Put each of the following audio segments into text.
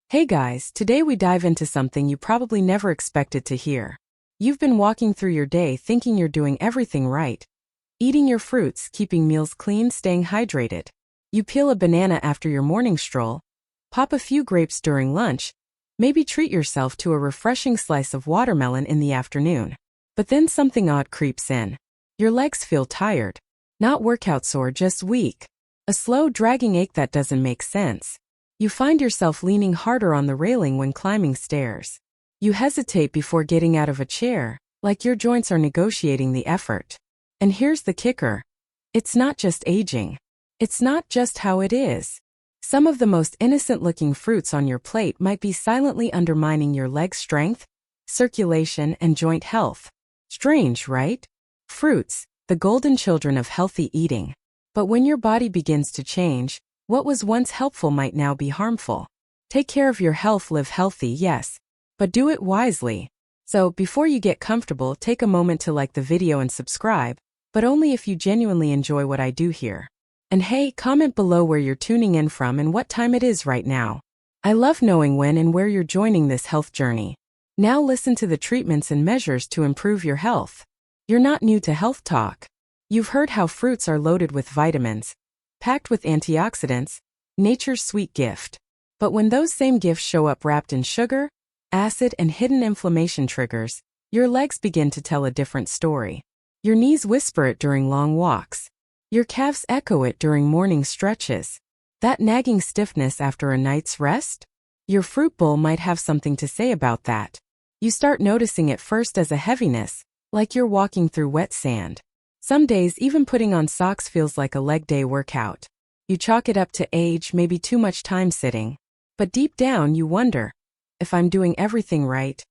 Hey guys, today we dive into something you probably never expected to hear. You've been walking through your day thinking you're doing everything right. Eating your fruits, keeping meals clean, staying hydrated. You peel a banana after your morning stroll, pop a few grapes during lunch, maybe treat yourself to a refreshing slice of watermelon in the afternoon. But then something odd creeps in. Your legs feel tired. Not workout sore, just weak. A slow, dragging ache that doesn't make sense. You find yourself leaning harder on the railing when climbing stairs. You hesitate before getting out of a chair, like your joints are negotiating the effort. And here's the kicker. It's not just aging. It's not just how it is. Some of the most innocent-looking fruits on your plate might be silently undermining your leg strength, circulation, and joint health. Strange, right? Fruits, the golden children of healthy eating. But when your body begins to change, what was once helpful might now be harmful. Take care of your health, live healthy, yes, but do it wisely. So, before you get comfortable, take a moment to like the video and subscribe, but only if you genuinely enjoy what I do here. And hey, comment below where you're tuning in from and what time it is right now. I love knowing when and where you're joining this health journey. Now listen to the treatments and measures to improve your health. You're not new to health talk. You've heard how fruits are loaded with vitamins, packed with antioxidants, nature's sweet gift. But when those same gifts show up wrapped in sugar, acid, and hidden inflammation triggers, your legs begin to tell a different story. Your knees whisper it during long walks. Your calves echo it during morning stretches. That nagging stiffness after a night's rest? Your fruit bowl might have something to say about that. You start noticing it first as a heaviness, like you're walking through wet sand. Some days, even putting on socks feels like a leg day workout. You chalk it up to age, maybe too much time sitting. But deep down, you wonder, if I'm doing everything right,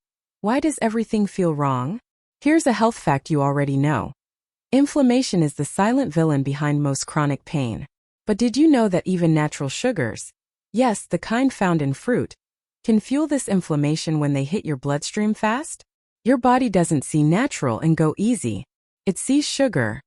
why does everything feel wrong? Here's a health fact you already know. Inflammation is the silent villain behind most chronic pain. But did you know that even natural sugars, yes, the kind found in fruit, can fuel this inflammation when they hit your bloodstream fast? Your body doesn't see natural and go easy. It sees sugar,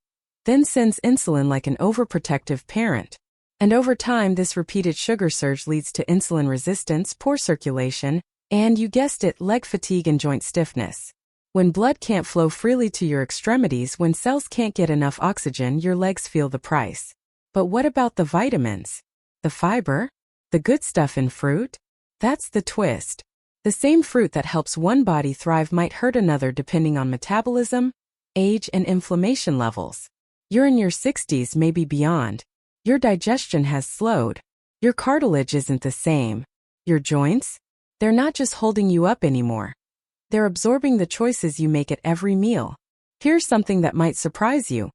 then sends insulin like an overprotective parent. And over time, this repeated sugar surge leads to insulin resistance, poor circulation, and, you guessed it, leg fatigue and joint stiffness. When blood can't flow freely to your extremities, when cells can't get enough oxygen, your legs feel the price. But what about the vitamins? The fiber? The good stuff in fruit? That's the twist. The same fruit that helps one body thrive might hurt another depending on metabolism, age, and inflammation levels. You're in your 60s, maybe beyond. Your digestion has slowed. Your cartilage isn't the same. Your joints? They're not just holding you up anymore. They're absorbing the choices you make at every meal. Here's something that might surprise you.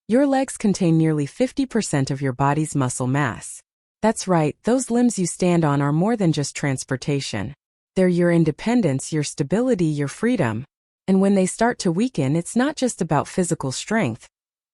Your legs contain nearly 50% of your body's muscle mass. That's right, those limbs you stand on are more than just transportation. They're your independence, your stability, your freedom. And when they start to weaken, it's not just about physical strength.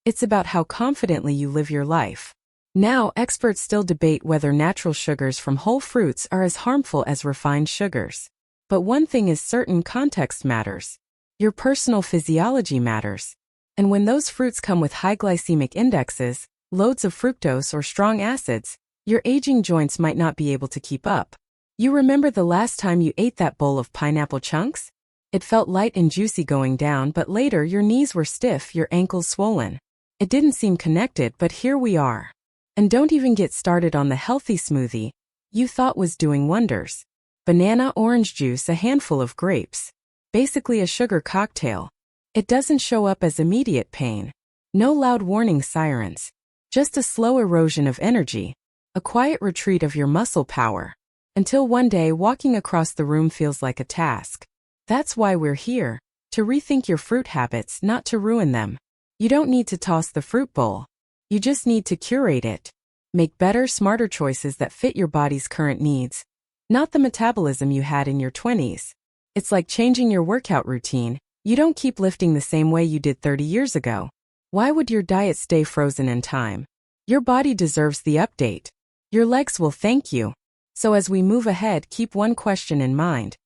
It's about how confidently you live your life. Now, experts still debate whether natural sugars from whole fruits are as harmful as refined sugars. But one thing is certain: context matters. Your personal physiology matters. And when those fruits come with high glycemic indexes, loads of fructose or strong acids, your aging joints might not be able to keep up. You remember the last time you ate that bowl of pineapple chunks? It felt light and juicy going down, but later your knees were stiff, your ankles swollen. It didn't seem connected, but here we are. And don't even get started on the healthy smoothie you thought was doing wonders. Banana, orange juice, a handful of grapes. Basically a sugar cocktail. It doesn't show up as immediate pain. No loud warning sirens. Just a slow erosion of energy. A quiet retreat of your muscle power. Until one day, walking across the room feels like a task. That's why we're here, to rethink your fruit habits, not to ruin them. You don't need to toss the fruit bowl. You just need to curate it. Make better, smarter choices that fit your body's current needs, not the metabolism you had in your 20s. It's like changing your workout routine. You don't keep lifting the same way you did 30 years ago. Why would your diet stay frozen in time? Your body deserves the update. Your legs will thank you. So as we move ahead, keep one question in mind.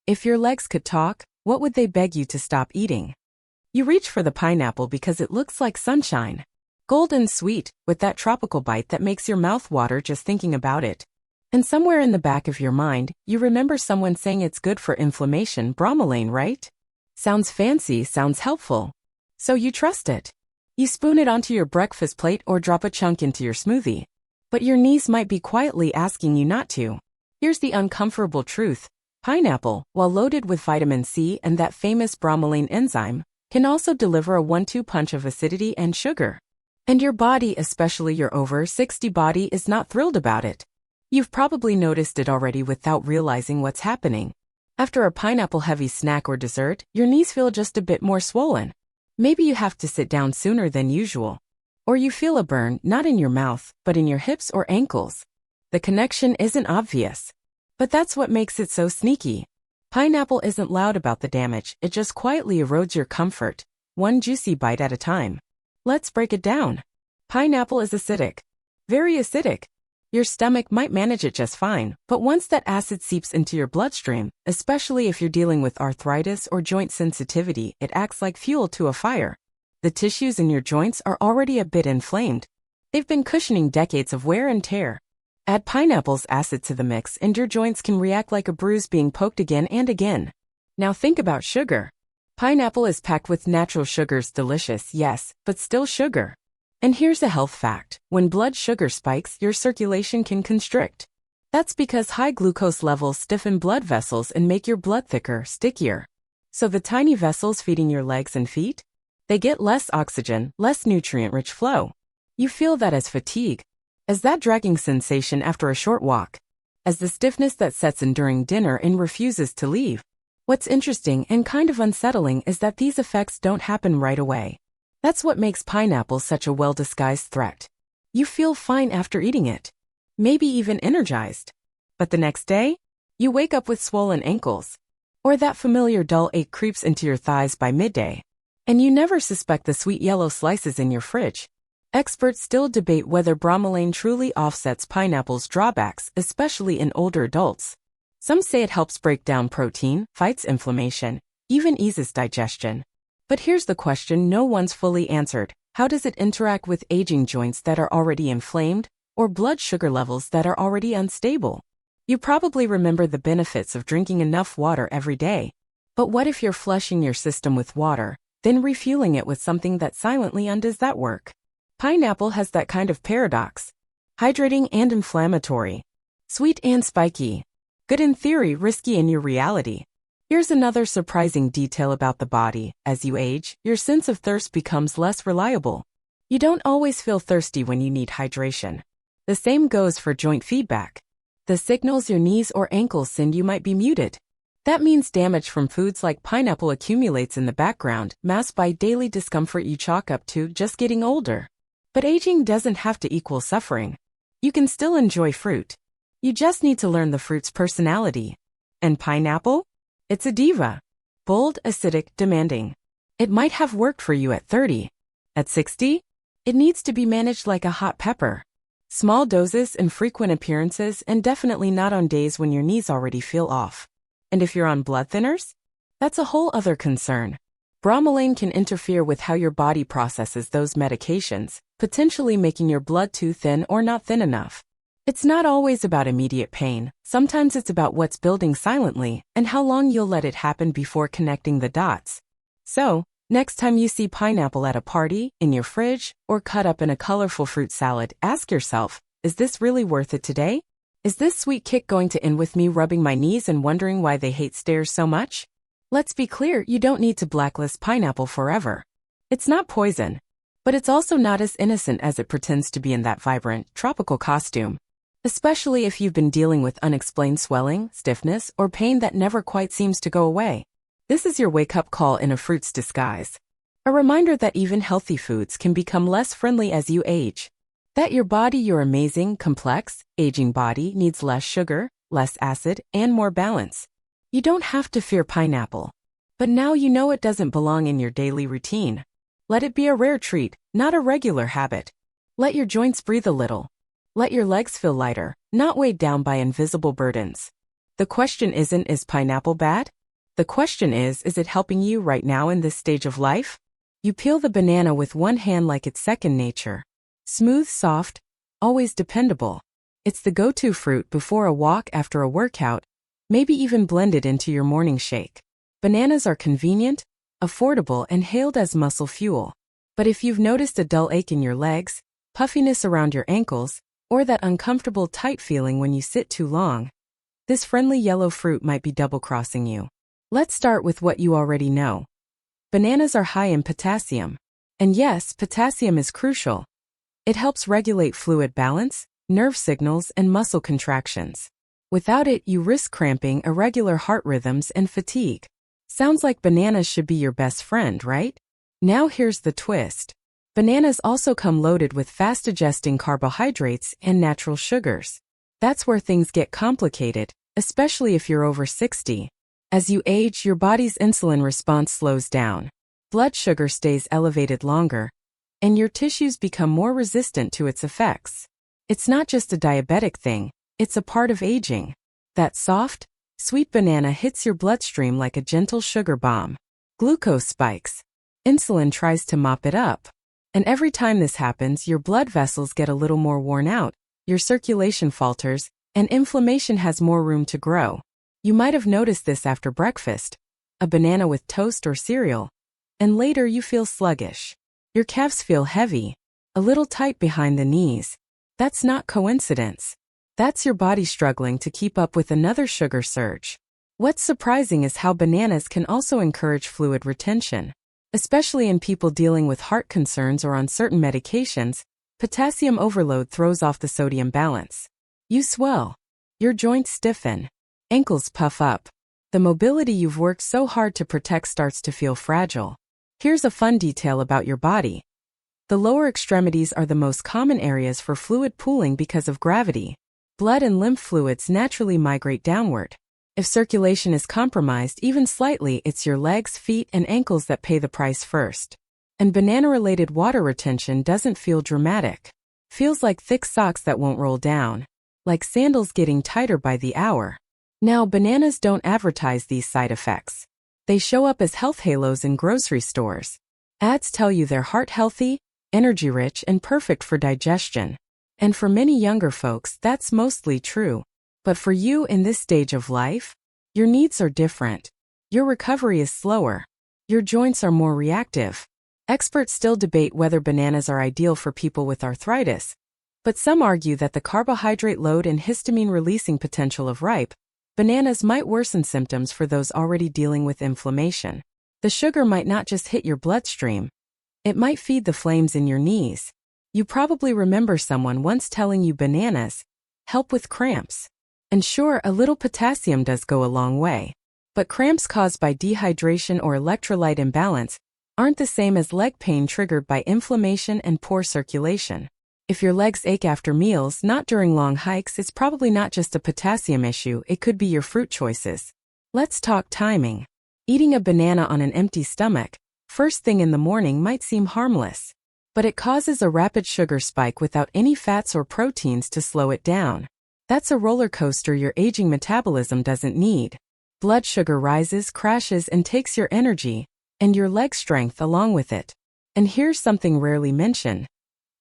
If your legs could talk, what would they beg you to stop eating? You reach for the pineapple because it looks like sunshine. Golden sweet, with that tropical bite that makes your mouth water just thinking about it. And somewhere in the back of your mind, you remember someone saying it's good for inflammation, bromelain, right? Sounds fancy, sounds helpful. So you trust it. You spoon it onto your breakfast plate or drop a chunk into your smoothie. But your knees might be quietly asking you not to. Here's the uncomfortable truth. Pineapple, while loaded with vitamin C and that famous bromelain enzyme, can also deliver a 1-2 punch of acidity and sugar. And your body, especially your over 60 body, is not thrilled about it. You've probably noticed it already without realizing what's happening. After a pineapple-heavy snack or dessert, your knees feel just a bit more swollen. Maybe you have to sit down sooner than usual. Or you feel a burn, not in your mouth, but in your hips or ankles. The connection isn't obvious. But that's what makes it so sneaky. Pineapple isn't loud about the damage, it just quietly erodes your comfort, one juicy bite at a time. Let's break it down. Pineapple is acidic. Very acidic. Your stomach might manage it just fine, but once that acid seeps into your bloodstream, especially if you're dealing with arthritis or joint sensitivity, it acts like fuel to a fire. The tissues in your joints are already a bit inflamed. They've been cushioning decades of wear and tear. Add pineapple's acid to the mix and your joints can react like a bruise being poked again and again. Now think about sugar. Pineapple is packed with natural sugars, delicious, yes, but still sugar. And here's a health fact. When blood sugar spikes, your circulation can constrict. That's because high glucose levels stiffen blood vessels and make your blood thicker, stickier. So the tiny vessels feeding your legs and feet? They get less oxygen, less nutrient-rich flow. You feel that as fatigue, as that dragging sensation after a short walk, as the stiffness that sets in during dinner and refuses to leave. What's interesting and kind of unsettling is that these effects don't happen right away. That's what makes pineapple such a well-disguised threat. You feel fine after eating it, maybe even energized. But the next day, you wake up with swollen ankles, or that familiar dull ache creeps into your thighs by midday, and you never suspect the sweet yellow slices in your fridge. Experts still debate whether bromelain truly offsets pineapple's drawbacks, especially in older adults. Some say it helps break down protein, fights inflammation, even eases digestion. But here's the question no one's fully answered. How does it interact with aging joints that are already inflamed, or blood sugar levels that are already unstable? You probably remember the benefits of drinking enough water every day. But what if you're flushing your system with water, then refueling it with something that silently undoes that work? Pineapple has that kind of paradox. Hydrating and inflammatory. Sweet and spiky. Good in theory, risky in your reality. Here's another surprising detail about the body. As you age, your sense of thirst becomes less reliable. You don't always feel thirsty when you need hydration. The same goes for joint feedback. The signals your knees or ankles send you might be muted. That means damage from foods like pineapple accumulates in the background, masked by daily discomfort you chalk up to just getting older. But aging doesn't have to equal suffering. You can still enjoy fruit. You just need to learn the fruit's personality. And pineapple? It's a diva. Bold, acidic, demanding. It might have worked for you at 30. At 60? It needs to be managed like a hot pepper. Small doses and frequent appearances, and definitely not on days when your knees already feel off. And if you're on blood thinners? That's a whole other concern. Bromelain can interfere with how your body processes those medications, potentially making your blood too thin or not thin enough. It's not always about immediate pain. Sometimes it's about what's building silently and how long you'll let it happen before connecting the dots. So, next time you see pineapple at a party, in your fridge, or cut up in a colorful fruit salad, ask yourself, is this really worth it today? Is this sweet kick going to end with me rubbing my knees and wondering why they hate stairs so much? Let's be clear, you don't need to blacklist pineapple forever. It's not poison, but it's also not as innocent as it pretends to be in that vibrant, tropical costume. Especially if you've been dealing with unexplained swelling, stiffness, or pain that never quite seems to go away. This is your wake-up call in a fruit's disguise. A reminder that even healthy foods can become less friendly as you age. That your body, your amazing, complex, aging body, needs less sugar, less acid, and more balance. You don't have to fear pineapple. But now you know it doesn't belong in your daily routine. Let it be a rare treat, not a regular habit. Let your joints breathe a little. Let your legs feel lighter, not weighed down by invisible burdens. The question isn't, is pineapple bad? The question is it helping you right now in this stage of life? You peel the banana with one hand like it's second nature. Smooth, soft, always dependable. It's the go-to fruit before a walk, after a workout, maybe even blended into your morning shake. Bananas are convenient, affordable, and hailed as muscle fuel. But if you've noticed a dull ache in your legs, puffiness around your ankles, or that uncomfortable tight feeling when you sit too long, this friendly yellow fruit might be double-crossing you. Let's start with what you already know. Bananas are high in potassium. And yes, potassium is crucial. It helps regulate fluid balance, nerve signals, and muscle contractions. Without it, you risk cramping, irregular heart rhythms, and fatigue. Sounds like bananas should be your best friend, right? Now here's the twist. Bananas also come loaded with fast-digesting carbohydrates and natural sugars. That's where things get complicated, especially if you're over 60. As you age, your body's insulin response slows down. Blood sugar stays elevated longer, and your tissues become more resistant to its effects. It's not just a diabetic thing, it's a part of aging. That soft, sweet banana hits your bloodstream like a gentle sugar bomb. Glucose spikes. Insulin tries to mop it up. And every time this happens, your blood vessels get a little more worn out, your circulation falters, and inflammation has more room to grow. You might have noticed this after breakfast, a banana with toast or cereal, and later you feel sluggish. Your calves feel heavy, a little tight behind the knees. That's not coincidence. That's your body struggling to keep up with another sugar surge. What's surprising is how bananas can also encourage fluid retention. Especially in people dealing with heart concerns or on certain medications, potassium overload throws off the sodium balance. You swell. Your joints stiffen. Ankles puff up. The mobility you've worked so hard to protect starts to feel fragile. Here's a fun detail about your body. The lower extremities are the most common areas for fluid pooling because of gravity. Blood and lymph fluids naturally migrate downward. If circulation is compromised even slightly, it's your legs, feet, and ankles that pay the price first. And banana-related water retention doesn't feel dramatic. Feels like thick socks that won't roll down. Like sandals getting tighter by the hour. Now, bananas don't advertise these side effects. They show up as health halos in grocery stores. Ads tell you they're heart-healthy, energy-rich, and perfect for digestion. And for many younger folks, that's mostly true. But for you in this stage of life, your needs are different. Your recovery is slower. Your joints are more reactive. Experts still debate whether bananas are ideal for people with arthritis. But some argue that the carbohydrate load and histamine-releasing potential of ripe bananas might worsen symptoms for those already dealing with inflammation. The sugar might not just hit your bloodstream. It might feed the flames in your knees. You probably remember someone once telling you bananas help with cramps. And sure, a little potassium does go a long way. But cramps caused by dehydration or electrolyte imbalance aren't the same as leg pain triggered by inflammation and poor circulation. If your legs ache after meals, not during long hikes, it's probably not just a potassium issue, it could be your fruit choices. Let's talk timing. Eating a banana on an empty stomach, first thing in the morning, might seem harmless. But it causes a rapid sugar spike without any fats or proteins to slow it down. That's a roller coaster your aging metabolism doesn't need. Blood sugar rises, crashes, and takes your energy, and your leg strength along with it. And here's something rarely mentioned.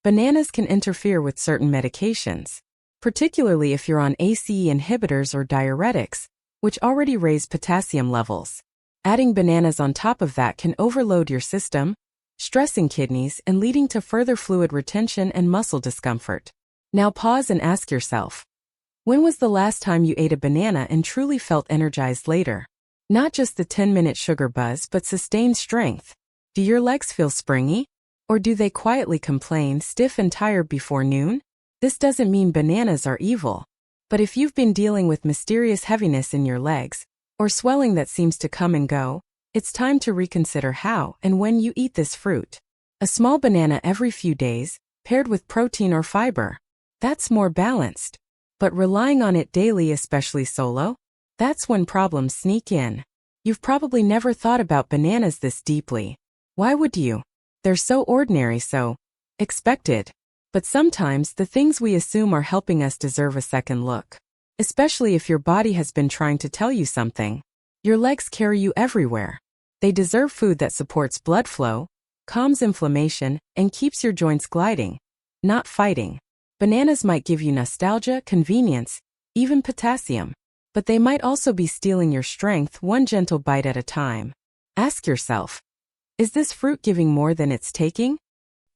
Bananas can interfere with certain medications, particularly if you're on ACE inhibitors or diuretics, which already raise potassium levels. Adding bananas on top of that can overload your system, stressing kidneys and leading to further fluid retention and muscle discomfort. Now pause and ask yourself, when was the last time you ate a banana and truly felt energized later? Not just the 10-minute sugar buzz, but sustained strength. Do your legs feel springy? Or do they quietly complain, stiff and tired before noon? This doesn't mean bananas are evil. But if you've been dealing with mysterious heaviness in your legs, or swelling that seems to come and go, it's time to reconsider how and when you eat this fruit. A small banana every few days, paired with protein or fiber. That's more balanced. But relying on it daily, especially solo, that's when problems sneak in. You've probably never thought about bananas this deeply. Why would you? They're so ordinary, so expected. But sometimes the things we assume are helping us deserve a second look. Especially if your body has been trying to tell you something. Your legs carry you everywhere. They deserve food that supports blood flow, calms inflammation, and keeps your joints gliding, not fighting. Bananas might give you nostalgia, convenience, even potassium. But they might also be stealing your strength one gentle bite at a time. Ask yourself, is this fruit giving more than it's taking?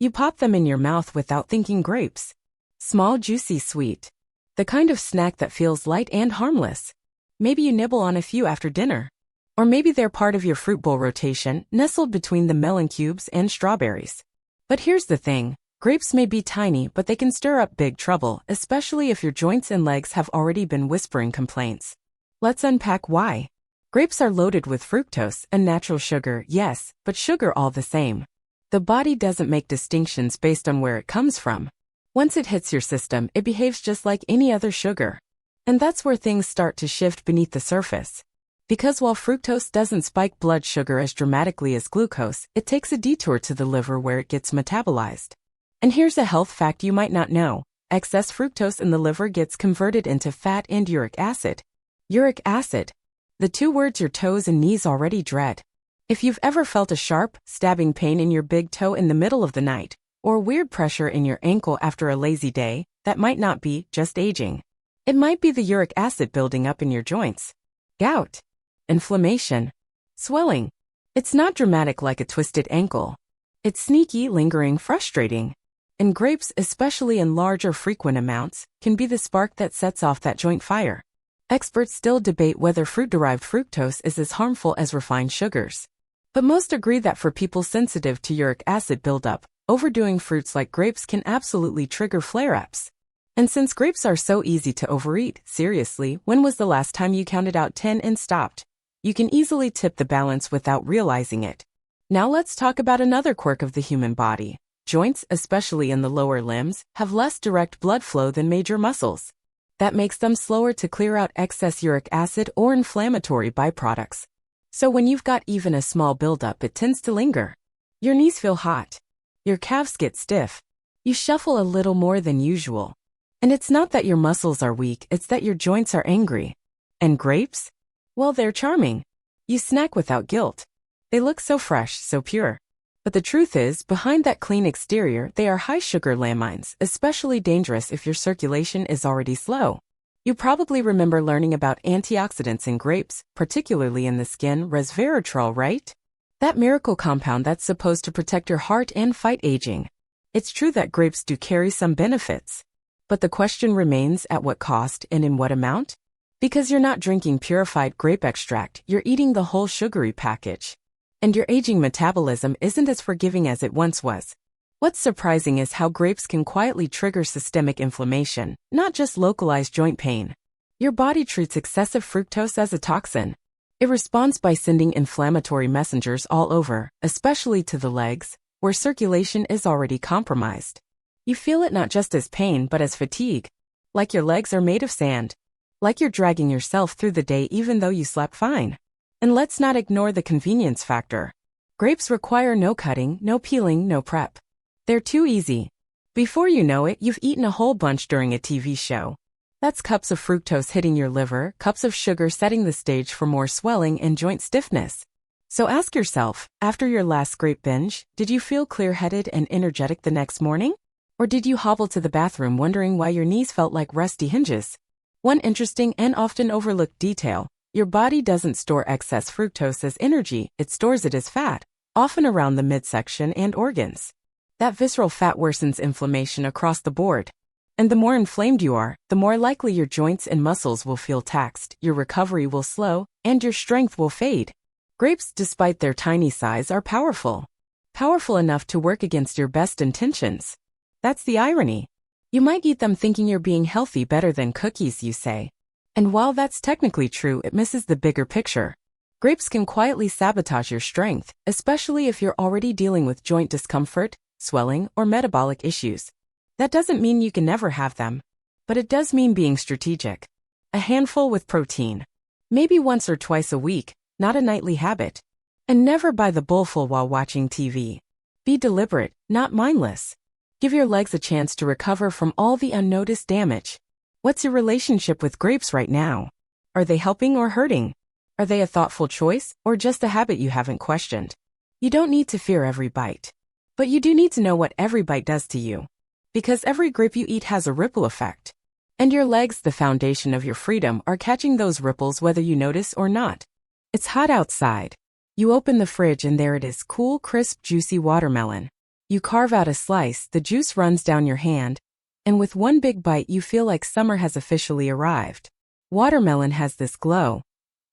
You pop them in your mouth without thinking grapes. Small, juicy, sweet. The kind of snack that feels light and harmless. Maybe you nibble on a few after dinner. Or maybe they're part of your fruit bowl rotation, nestled between the melon cubes and strawberries. But here's the thing. Grapes may be tiny, but they can stir up big trouble, especially if your joints and legs have already been whispering complaints. Let's unpack why. Grapes are loaded with fructose, a natural sugar, yes, but sugar all the same. The body doesn't make distinctions based on where it comes from. Once it hits your system, it behaves just like any other sugar. And that's where things start to shift beneath the surface. Because while fructose doesn't spike blood sugar as dramatically as glucose, it takes a detour to the liver where it gets metabolized. And here's a health fact you might not know. Excess fructose in the liver gets converted into fat and uric acid. Uric acid. The two words your toes and knees already dread. If you've ever felt a sharp, stabbing pain in your big toe in the middle of the night, or weird pressure in your ankle after a lazy day, that might not be just aging. It might be the uric acid building up in your joints. Gout. Inflammation. Swelling. It's not dramatic like a twisted ankle. It's sneaky, lingering, frustrating. And grapes, especially in large or frequent amounts, can be the spark that sets off that joint fire. Experts still debate whether fruit-derived fructose is as harmful as refined sugars. But most agree that for people sensitive to uric acid buildup, overdoing fruits like grapes can absolutely trigger flare-ups. And since grapes are so easy to overeat, seriously, when was the last time you counted out 10 and stopped? You can easily tip the balance without realizing it. Now let's talk about another quirk of the human body. Joints, especially in the lower limbs, have less direct blood flow than major muscles. That makes them slower to clear out excess uric acid or inflammatory byproducts. So when you've got even a small buildup, it tends to linger. Your knees feel hot. Your calves get stiff. You shuffle a little more than usual. And it's not that your muscles are weak, it's that your joints are angry. And grapes? Well, they're charming. You snack without guilt. They look so fresh, so pure. But the truth is, behind that clean exterior, they are high-sugar landmines, especially dangerous if your circulation is already slow. You probably remember learning about antioxidants in grapes, particularly in the skin, resveratrol, right? That miracle compound that's supposed to protect your heart and fight aging. It's true that grapes do carry some benefits. But the question remains, at what cost and in what amount? Because you're not drinking purified grape extract, you're eating the whole sugary package. And your aging metabolism isn't as forgiving as it once was. What's surprising is how grapes can quietly trigger systemic inflammation, not just localized joint pain. Your body treats excessive fructose as a toxin. It responds by sending inflammatory messengers all over, especially to the legs, where circulation is already compromised. You feel it not just as pain but as fatigue. Like your legs are made of sand. Like you're dragging yourself through the day even though you slept fine. And let's not ignore the convenience factor. Grapes require no cutting, no peeling, no prep. They're too easy. Before you know it, you've eaten a whole bunch during a TV show. That's cups of fructose hitting your liver, cups of sugar setting the stage for more swelling and joint stiffness. So ask yourself, after your last grape binge, did you feel clear-headed and energetic the next morning? Or did you hobble to the bathroom wondering why your knees felt like rusty hinges? One interesting and often overlooked detail. Your body doesn't store excess fructose as energy, it stores it as fat, often around the midsection and organs. That visceral fat worsens inflammation across the board. And the more inflamed you are, the more likely your joints and muscles will feel taxed, your recovery will slow, and your strength will fade. Grapes, despite their tiny size, are powerful. Powerful enough to work against your best intentions. That's the irony. You might eat them thinking you're being healthy, better than cookies, you say. And while that's technically true, it misses the bigger picture. Grapes can quietly sabotage your strength, especially if you're already dealing with joint discomfort, swelling, or metabolic issues. That doesn't mean you can never have them. But it does mean being strategic. A handful with protein. Maybe once or twice a week, not a nightly habit. And never by the bowlful while watching TV. Be deliberate, not mindless. Give your legs a chance to recover from all the unnoticed damage. What's your relationship with grapes right now? Are they helping or hurting? Are they a thoughtful choice, or just a habit you haven't questioned? You don't need to fear every bite. But you do need to know what every bite does to you. Because every grip you eat has a ripple effect. And your legs, the foundation of your freedom, are catching those ripples whether you notice or not. It's hot outside. You open the fridge and there it is, cool, crisp, juicy watermelon. You carve out a slice, the juice runs down your hand, and with one big bite you feel like summer has officially arrived. Watermelon has this glow,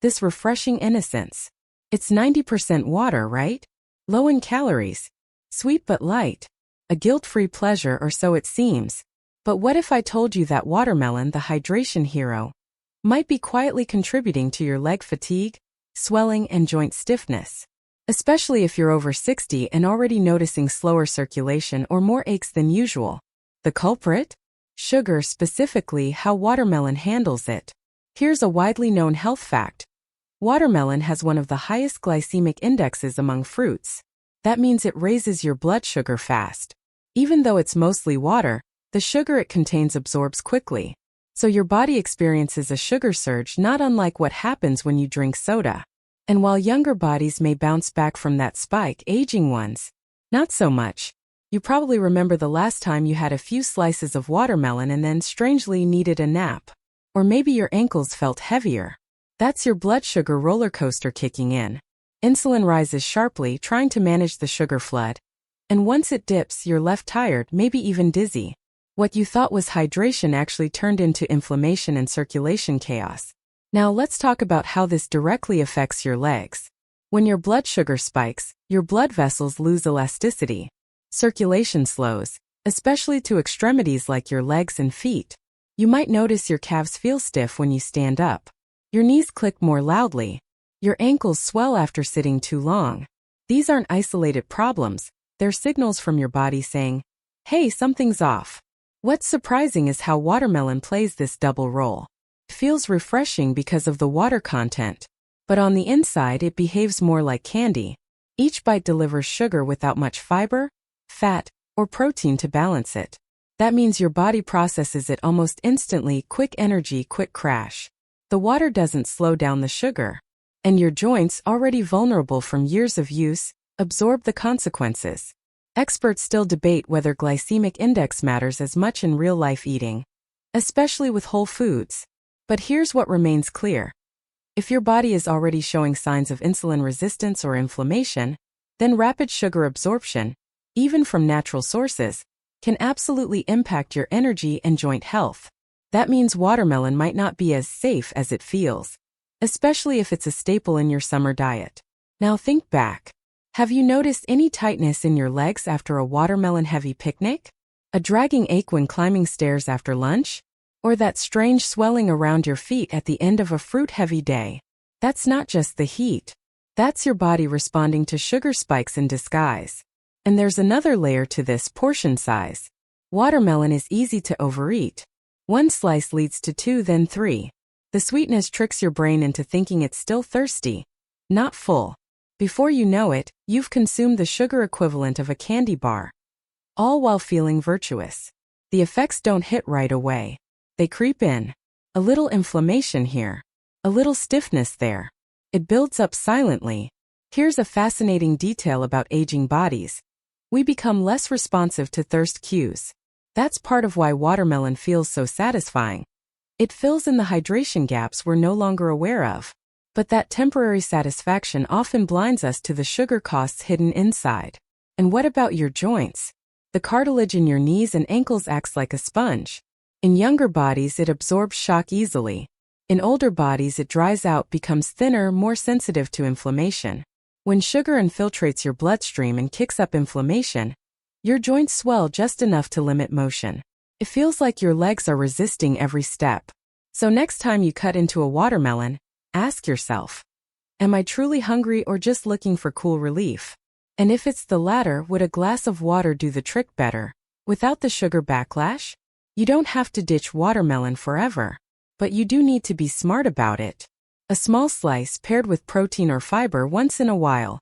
this refreshing innocence. It's 90% water, right? Low in calories. Sweet but light. A guilt-free pleasure, or so it seems. But what if I told you that watermelon, the hydration hero, might be quietly contributing to your leg fatigue, swelling, and joint stiffness? Especially if you're over 60 and already noticing slower circulation or more aches than usual. The culprit? Sugar, specifically how watermelon handles it. Here's a widely known health fact. Watermelon has one of the highest glycemic indexes among fruits. That means it raises your blood sugar fast. Even though it's mostly water, the sugar it contains absorbs quickly. So your body experiences a sugar surge not unlike what happens when you drink soda. And while younger bodies may bounce back from that spike, aging ones, not so much. You probably remember the last time you had a few slices of watermelon and then strangely needed a nap. Or maybe your ankles felt heavier. That's your blood sugar roller coaster kicking in. Insulin rises sharply, trying to manage the sugar flood. And once it dips, you're left tired, maybe even dizzy. What you thought was hydration actually turned into inflammation and circulation chaos. Now let's talk about how this directly affects your legs. When your blood sugar spikes, your blood vessels lose elasticity. Circulation slows, especially to extremities like your legs and feet. You might notice your calves feel stiff when you stand up. Your knees click more loudly. Your ankles swell after sitting too long. These aren't isolated problems, they're signals from your body saying, hey, something's off. What's surprising is how watermelon plays this double role. It feels refreshing because of the water content, but on the inside it behaves more like candy. Each bite delivers sugar without much fiber, fat, or protein to balance it. That means your body processes it almost instantly, quick energy, quick crash. The water doesn't slow down the sugar. And your joints, already vulnerable from years of use, absorb the consequences. Experts still debate whether glycemic index matters as much in real-life eating, especially with whole foods. But here's what remains clear. If your body is already showing signs of insulin resistance or inflammation, then rapid sugar absorption, even from natural sources, can absolutely impact your energy and joint health. That means watermelon might not be as safe as it feels, especially if it's a staple in your summer diet. Now think back. Have you noticed any tightness in your legs after a watermelon-heavy picnic? A dragging ache when climbing stairs after lunch? Or that strange swelling around your feet at the end of a fruit-heavy day? That's not just the heat. That's your body responding to sugar spikes in disguise. And there's another layer to this: portion size. Watermelon is easy to overeat. One slice leads to 2, then 3. The sweetness tricks your brain into thinking it's still thirsty, not full. Before you know it, you've consumed the sugar equivalent of a candy bar, all while feeling virtuous. The effects don't hit right away. They creep in. A little inflammation here, a little stiffness there. It builds up silently. Here's a fascinating detail about aging bodies. We become less responsive to thirst cues. That's part of why watermelon feels so satisfying. It fills in the hydration gaps we're no longer aware of. But that temporary satisfaction often blinds us to the sugar costs hidden inside. And what about your joints? The cartilage in your knees and ankles acts like a sponge. In younger bodies, it absorbs shock easily. In older bodies, it dries out, becomes thinner, more sensitive to inflammation. When sugar infiltrates your bloodstream and kicks up inflammation, your joints swell just enough to limit motion. It feels like your legs are resisting every step. So next time you cut into a watermelon, ask yourself, am I truly hungry or just looking for cool relief? And if it's the latter, would a glass of water do the trick better, without the sugar backlash? You don't have to ditch watermelon forever, but you do need to be smart about it. A small slice paired with protein or fiber once in a while.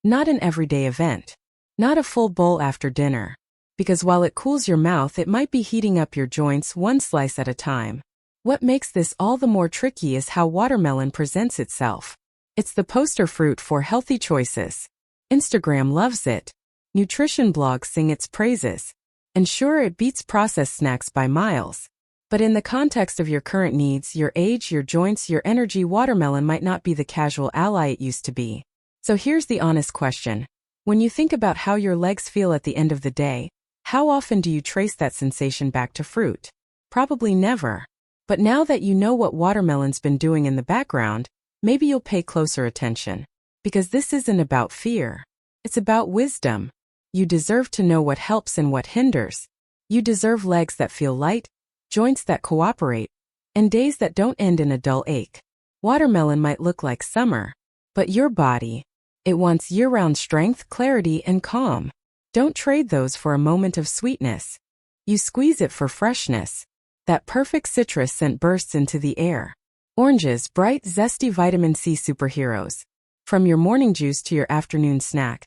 Not an everyday event. Not a full bowl after dinner. Because while it cools your mouth, it might be heating up your joints one slice at a time. What makes this all the more tricky is how watermelon presents itself. It's the poster fruit for healthy choices. Instagram loves it. Nutrition blogs sing its praises. And sure, it beats processed snacks by miles. But in the context of your current needs, your age, your joints, your energy, watermelon might not be the casual ally it used to be. So here's the honest question. When you think about how your legs feel at the end of the day, how often do you trace that sensation back to fruit? Probably never. But now that you know what watermelon's been doing in the background, maybe you'll pay closer attention. Because this isn't about fear. It's about wisdom. You deserve to know what helps and what hinders. You deserve legs that feel light, joints that cooperate, and days that don't end in a dull ache. Watermelon might look like summer, but your body, it wants year-round strength, clarity, and calm. Don't trade those for a moment of sweetness. You squeeze it for freshness. That perfect citrus scent bursts into the air. Oranges, bright, zesty vitamin C superheroes. From your morning juice to your afternoon snack,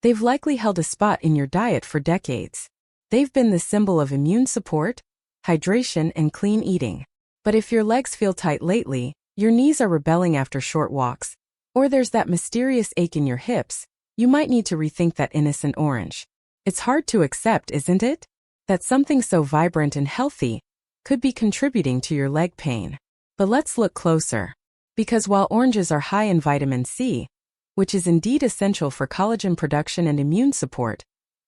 they've likely held a spot in your diet for decades. They've been the symbol of immune support, hydration, and clean eating. But if your legs feel tight lately, your knees are rebelling after short walks, or there's that mysterious ache in your hips, you might need to rethink that innocent orange. It's hard to accept, isn't it? That something so vibrant and healthy could be contributing to your leg pain. But let's look closer. Because while oranges are high in vitamin C, which is indeed essential for collagen production and immune support,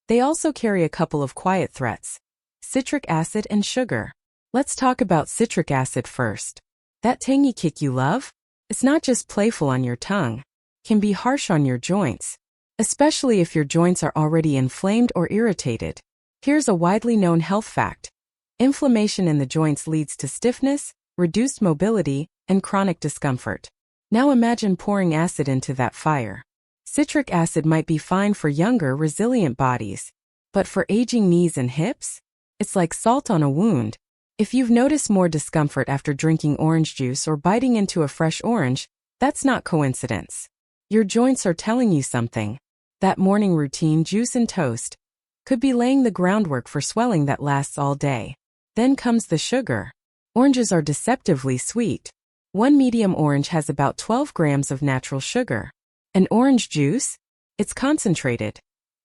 they also carry a couple of quiet threats: citric acid and sugar. Let's talk about citric acid first. That tangy kick you love? It's not just playful on your tongue. It can be harsh on your joints, especially if your joints are already inflamed or irritated. Here's a widely known health fact. Inflammation in the joints leads to stiffness, reduced mobility, and chronic discomfort. Now imagine pouring acid into that fire. Citric acid might be fine for younger, resilient bodies, but for aging knees and hips? It's like salt on a wound. If you've noticed more discomfort after drinking orange juice or biting into a fresh orange, that's not coincidence. Your joints are telling you something. That morning routine, juice and toast, could be laying the groundwork for swelling that lasts all day. Then comes the sugar. Oranges are deceptively sweet. One medium orange has about 12 grams of natural sugar. An orange juice? It's concentrated,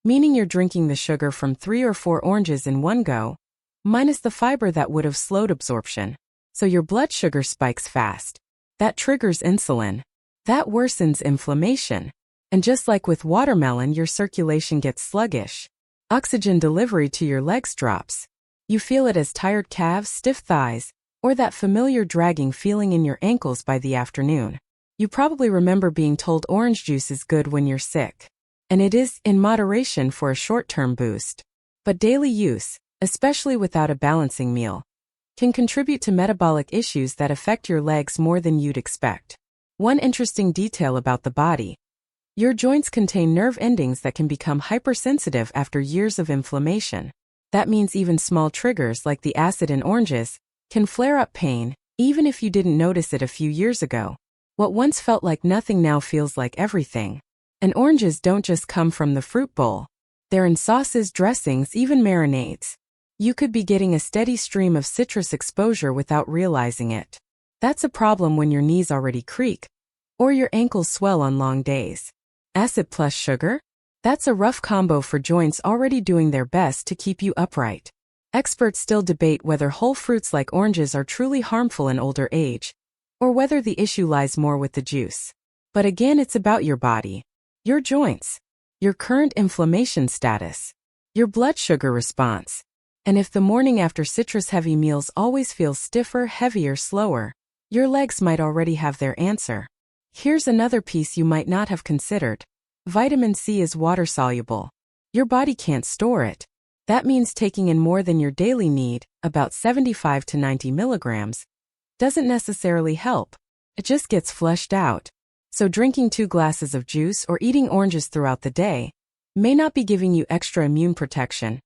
meaning you're drinking the sugar from 3 or 4 oranges in one go, minus the fiber that would have slowed absorption. So your blood sugar spikes fast. That triggers insulin. That worsens inflammation. And just like with watermelon, your circulation gets sluggish. Oxygen delivery to your legs drops. You feel it as tired calves, stiff thighs, or that familiar dragging feeling in your ankles by the afternoon. You probably remember being told orange juice is good when you're sick. And it is, in moderation, for a short-term boost. But daily use, especially without a balancing meal, can contribute to metabolic issues that affect your legs more than you'd expect. One interesting detail about the body: your joints contain nerve endings that can become hypersensitive after years of inflammation. That means even small triggers like the acid in oranges can flare up pain, even if you didn't notice it a few years ago. What once felt like nothing now feels like everything. And oranges don't just come from the fruit bowl. They're in sauces, dressings, even marinades. You could be getting a steady stream of citrus exposure without realizing it. That's a problem when your knees already creak, or your ankles swell on long days. Acid plus sugar? That's a rough combo for joints already doing their best to keep you upright. Experts still debate whether whole fruits like oranges are truly harmful in older age, or whether the issue lies more with the juice. But again, it's about your body, your joints, your current inflammation status, your blood sugar response. And if the morning after citrus-heavy meals always feels stiffer, heavier, slower, your legs might already have their answer. Here's another piece you might not have considered. Vitamin C is water-soluble. Your body can't store it. That means taking in more than your daily need, about 75 to 90 milligrams, doesn't necessarily help. It just gets flushed out. So drinking 2 glasses of juice or eating oranges throughout the day may not be giving you extra immune protection.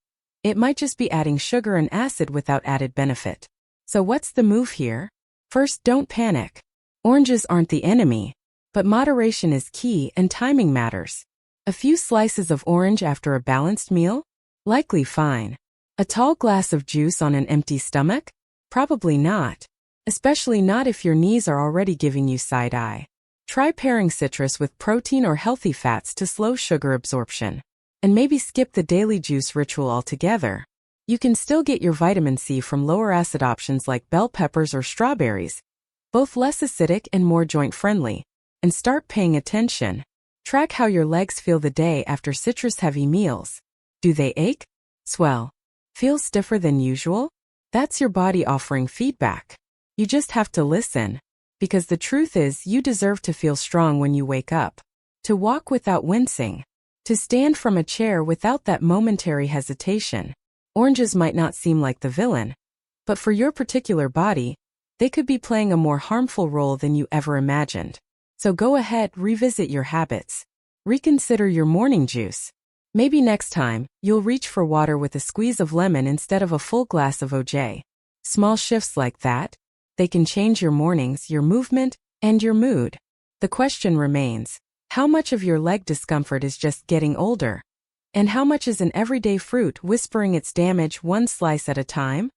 It might just be adding sugar and acid without added benefit. So what's the move here? First, don't panic. Oranges aren't the enemy, but moderation is key and timing matters. A few slices of orange after a balanced meal? Likely fine. A tall glass of juice on an empty stomach? Probably not. Especially not if your knees are already giving you side eye. Try pairing citrus with protein or healthy fats to slow sugar absorption. And maybe skip the daily juice ritual altogether. You can still get your vitamin C from lower acid options like bell peppers or strawberries, both less acidic and more joint-friendly. And start paying attention. Track how your legs feel the day after citrus-heavy meals. Do they ache? Swell? Feel stiffer than usual? That's your body offering feedback. You just have to listen. Because the truth is, you deserve to feel strong when you wake up. To walk without wincing. To stand from a chair without that momentary hesitation. Oranges might not seem like the villain, but for your particular body, they could be playing a more harmful role than you ever imagined. So go ahead, revisit your habits. Reconsider your morning juice. Maybe next time, you'll reach for water with a squeeze of lemon instead of a full glass of OJ. Small shifts like that, they can change your mornings, your movement, and your mood. The question remains, how much of your leg discomfort is just getting older? And how much is an everyday fruit whispering its damage one slice at a time?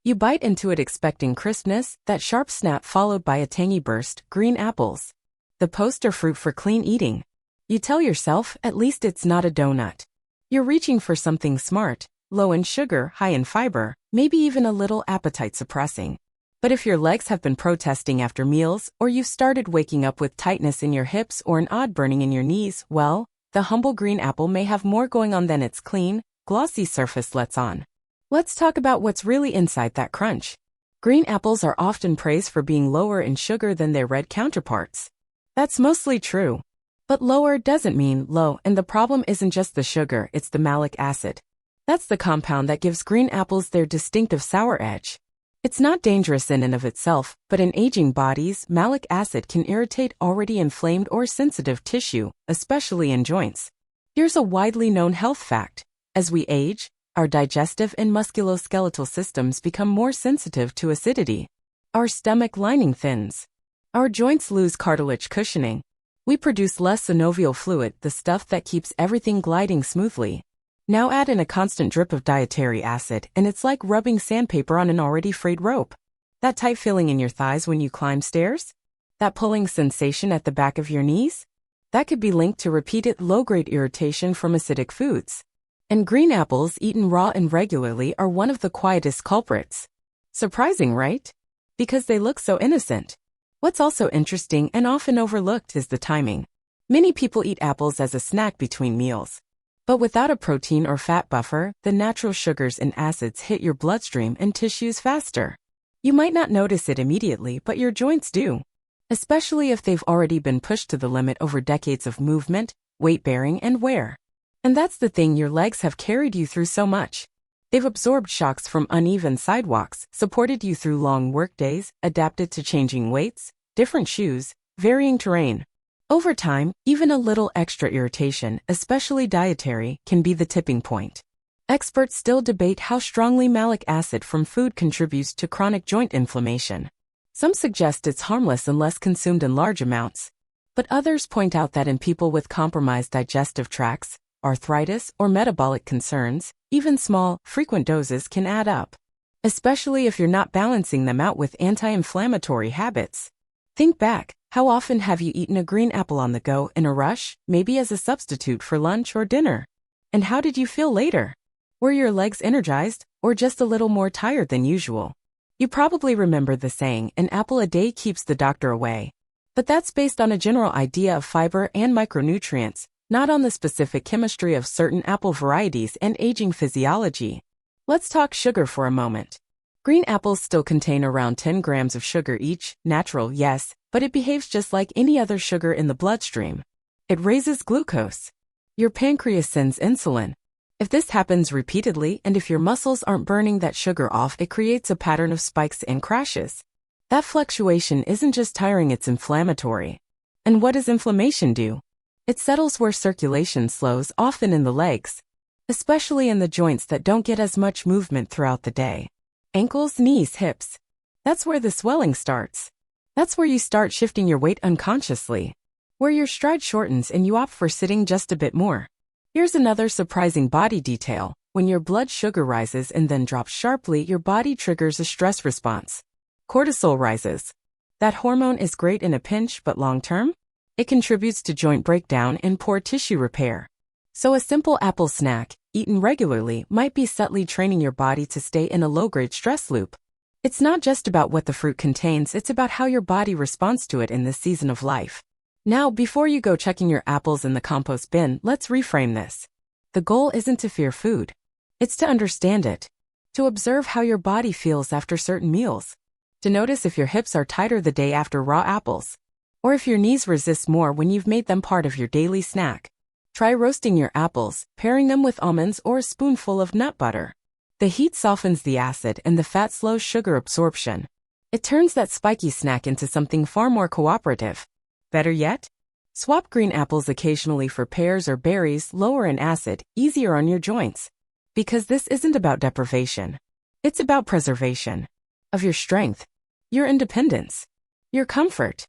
You bite into it expecting crispness, that sharp snap followed by a tangy burst, green apples. The poster fruit for clean eating. You tell yourself, at least it's not a donut. You're reaching for something smart, low in sugar, high in fiber, maybe even a little appetite suppressing. But if your legs have been protesting after meals, or you've started waking up with tightness in your hips or an odd burning in your knees, well, the humble green apple may have more going on than its clean, glossy surface lets on. Let's talk about what's really inside that crunch. Green apples are often praised for being lower in sugar than their red counterparts. That's mostly true. But lower doesn't mean low, and the problem isn't just the sugar, it's the malic acid. That's the compound that gives green apples their distinctive sour edge. It's not dangerous in and of itself, but in aging bodies, malic acid can irritate already inflamed or sensitive tissue, especially in joints. Here's a widely known health fact. As we age, our digestive and musculoskeletal systems become more sensitive to acidity. Our stomach lining thins. Our joints lose cartilage cushioning. We produce less synovial fluid, the stuff that keeps everything gliding smoothly. Now add in a constant drip of dietary acid, and it's like rubbing sandpaper on an already frayed rope. That tight feeling in your thighs when you climb stairs? That pulling sensation at the back of your knees? That could be linked to repeated low-grade irritation from acidic foods. And green apples eaten raw and regularly are one of the quietest culprits. Surprising, right? Because they look so innocent. What's also interesting and often overlooked is the timing. Many people eat apples as a snack between meals. But without a protein or fat buffer, the natural sugars and acids hit your bloodstream and tissues faster. You might not notice it immediately, but your joints do. Especially if they've already been pushed to the limit over decades of movement, weight-bearing, and wear. And that's the thing, your legs have carried you through so much. They've absorbed shocks from uneven sidewalks, supported you through long workdays, adapted to changing weights, different shoes, varying terrain. Over time, even a little extra irritation, especially dietary, can be the tipping point. Experts still debate how strongly malic acid from food contributes to chronic joint inflammation. Some suggest it's harmless unless consumed in large amounts. But others point out that in people with compromised digestive tracts, arthritis, or metabolic concerns, even small, frequent doses can add up. Especially if you're not balancing them out with anti-inflammatory habits. Think back. How often have you eaten a green apple on the go in a rush, maybe as a substitute for lunch or dinner? And how did you feel later? Were your legs energized, or just a little more tired than usual? You probably remember the saying, an apple a day keeps the doctor away. But that's based on a general idea of fiber and micronutrients, not on the specific chemistry of certain apple varieties and aging physiology. Let's talk sugar for a moment. Green apples still contain around 10 grams of sugar each, natural, yes, but it behaves just like any other sugar in the bloodstream. It raises glucose. Your pancreas sends insulin. If this happens repeatedly and if your muscles aren't burning that sugar off, it creates a pattern of spikes and crashes. That fluctuation isn't just tiring, it's inflammatory. And what does inflammation do? It settles where circulation slows, often in the legs, especially in the joints that don't get as much movement throughout the day. Ankles, knees, hips. That's where the swelling starts. That's where you start shifting your weight unconsciously. Where your stride shortens and you opt for sitting just a bit more. Here's another surprising body detail. When your blood sugar rises and then drops sharply, your body triggers a stress response. Cortisol rises. That hormone is great in a pinch, but long-term? It contributes to joint breakdown and poor tissue repair. So a simple apple snack, eaten regularly, might be subtly training your body to stay in a low-grade stress loop. It's not just about what the fruit contains, it's about how your body responds to it in this season of life. Now, before you go checking your apples in the compost bin, let's reframe this. The goal isn't to fear food. It's to understand it. To observe how your body feels after certain meals. To notice if your hips are tighter the day after raw apples. Or if your knees resist more when you've made them part of your daily snack. Try roasting your apples, pairing them with almonds or a spoonful of nut butter. The heat softens the acid and the fat slows sugar absorption. It turns that spiky snack into something far more cooperative. Better yet? Swap green apples occasionally for pears or berries, lower in acid, easier on your joints. Because this isn't about deprivation. It's about preservation. Of your strength. Your independence. Your comfort.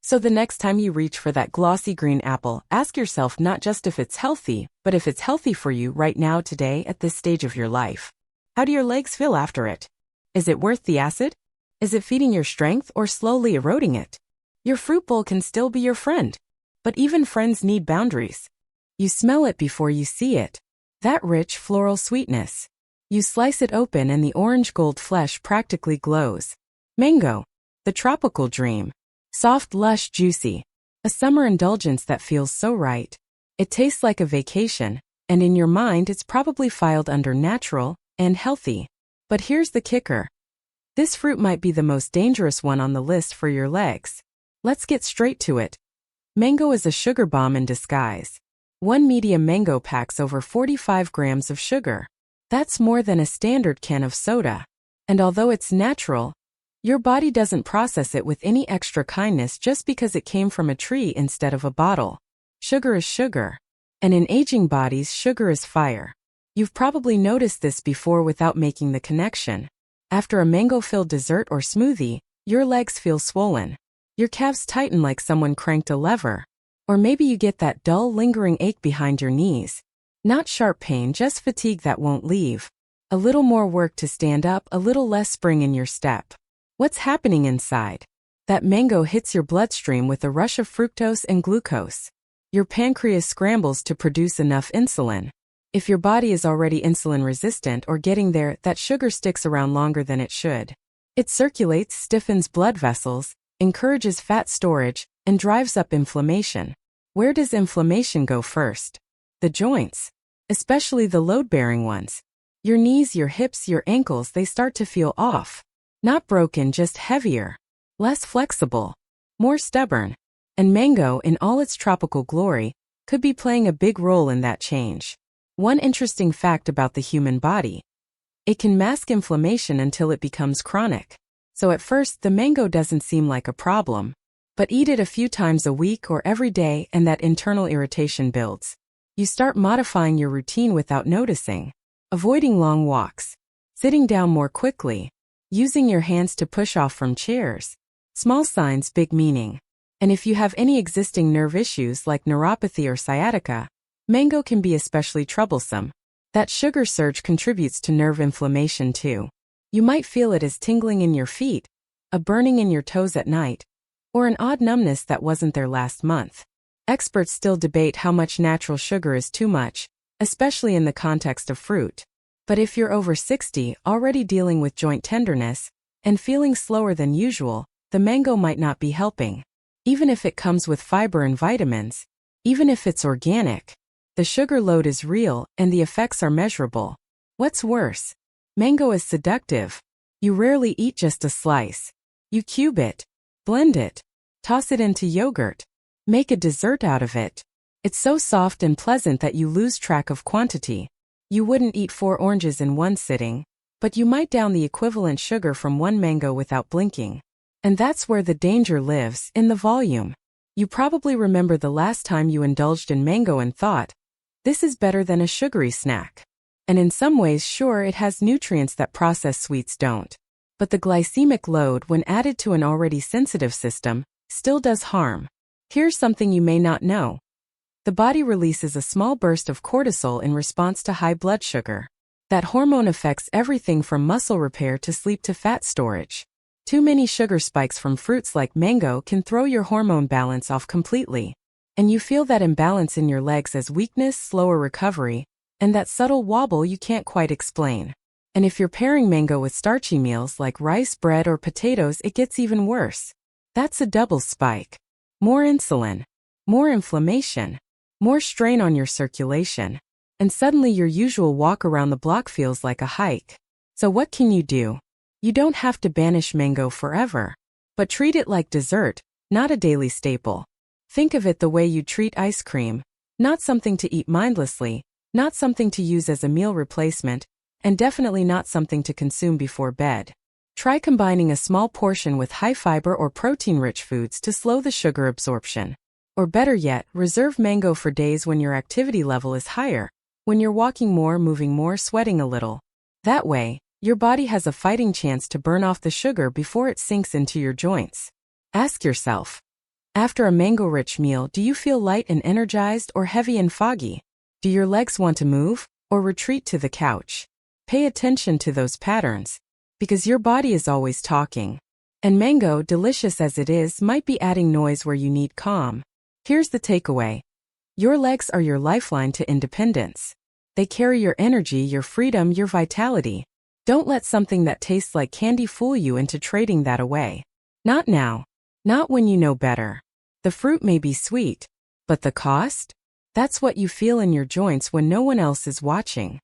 So the next time you reach for that glossy green apple, ask yourself not just if it's healthy, but if it's healthy for you right now today at this stage of your life. How do your legs feel after it? Is it worth the acid? Is it feeding your strength or slowly eroding it? Your fruit bowl can still be your friend. But even friends need boundaries. You smell it before you see it. That rich floral sweetness. You slice it open and the orange gold flesh practically glows. Mango. The tropical dream. Soft, lush, juicy. A summer indulgence that feels so right. It tastes like a vacation, and in your mind it's probably filed under natural and healthy. But here's the kicker. This fruit might be the most dangerous one on the list for your legs. Let's get straight to it. Mango is a sugar bomb in disguise. One medium mango packs over 45 grams of sugar. That's more than a standard can of soda. And although it's natural, your body doesn't process it with any extra kindness just because it came from a tree instead of a bottle. Sugar is sugar. And in aging bodies, sugar is fire. You've probably noticed this before without making the connection. After a mango-filled dessert or smoothie, your legs feel swollen. Your calves tighten like someone cranked a lever. Or maybe you get that dull, lingering ache behind your knees. Not sharp pain, just fatigue that won't leave. A little more work to stand up, a little less spring in your step. What's happening inside? That mango hits your bloodstream with a rush of fructose and glucose. Your pancreas scrambles to produce enough insulin. If your body is already insulin resistant or getting there, that sugar sticks around longer than it should. It circulates, stiffens blood vessels, encourages fat storage, and drives up inflammation. Where does inflammation go first? The joints. Especially the load-bearing ones. Your knees, your hips, your ankles, they start to feel off. Not broken, just heavier. Less flexible. More stubborn. And mango, in all its tropical glory, could be playing a big role in that change. One interesting fact about the human body. It can mask inflammation until it becomes chronic. So at first, the mango doesn't seem like a problem. But eat it a few times a week or every day and that internal irritation builds. You start modifying your routine without noticing. Avoiding long walks. Sitting down more quickly. Using your hands to push off from chairs. Small signs, big meaning. And if you have any existing nerve issues like neuropathy or sciatica, mango can be especially troublesome. That sugar surge contributes to nerve inflammation too. You might feel it as tingling in your feet, a burning in your toes at night, or an odd numbness that wasn't there last month. Experts still debate how much natural sugar is too much, especially in the context of fruit. But if you're over 60, already dealing with joint tenderness, and feeling slower than usual, the mango might not be helping. Even if it comes with fiber and vitamins, even if it's organic, the sugar load is real and the effects are measurable. What's worse? Mango is seductive. You rarely eat just a slice. You cube it. Blend it. Toss it into yogurt. Make a dessert out of it. It's so soft and pleasant that you lose track of quantity. You wouldn't eat 4 oranges in one sitting, but you might down the equivalent sugar from one mango without blinking. And that's where the danger lives, in the volume. You probably remember the last time you indulged in mango and thought, this is better than a sugary snack. And in some ways, sure, it has nutrients that processed sweets don't. But the glycemic load, when added to an already sensitive system, still does harm. Here's something you may not know. The body releases a small burst of cortisol in response to high blood sugar. That hormone affects everything from muscle repair to sleep to fat storage. Too many sugar spikes from fruits like mango can throw your hormone balance off completely. And you feel that imbalance in your legs as weakness, slower recovery, and that subtle wobble you can't quite explain. And if you're pairing mango with starchy meals like rice, bread, or potatoes, it gets even worse. That's a double spike. More insulin, more inflammation, more strain on your circulation, and suddenly your usual walk around the block feels like a hike. So what can you do? You don't have to banish mango forever, but treat it like dessert, not a daily staple. Think of it the way you treat ice cream, not something to eat mindlessly, not something to use as a meal replacement, and definitely not something to consume before bed. Try combining a small portion with high-fiber or protein-rich foods to slow the sugar absorption. Or better yet, reserve mango for days when your activity level is higher, when you're walking more, moving more, sweating a little. That way, your body has a fighting chance to burn off the sugar before it sinks into your joints. Ask yourself, after a mango-rich meal, do you feel light and energized or heavy and foggy? Do your legs want to move or retreat to the couch? Pay attention to those patterns, because your body is always talking. And mango, delicious as it is, might be adding noise where you need calm. Here's the takeaway. Your legs are your lifeline to independence. They carry your energy, your freedom, your vitality. Don't let something that tastes like candy fool you into trading that away. Not now. Not when you know better. The fruit may be sweet, but the cost? That's what you feel in your joints when no one else is watching.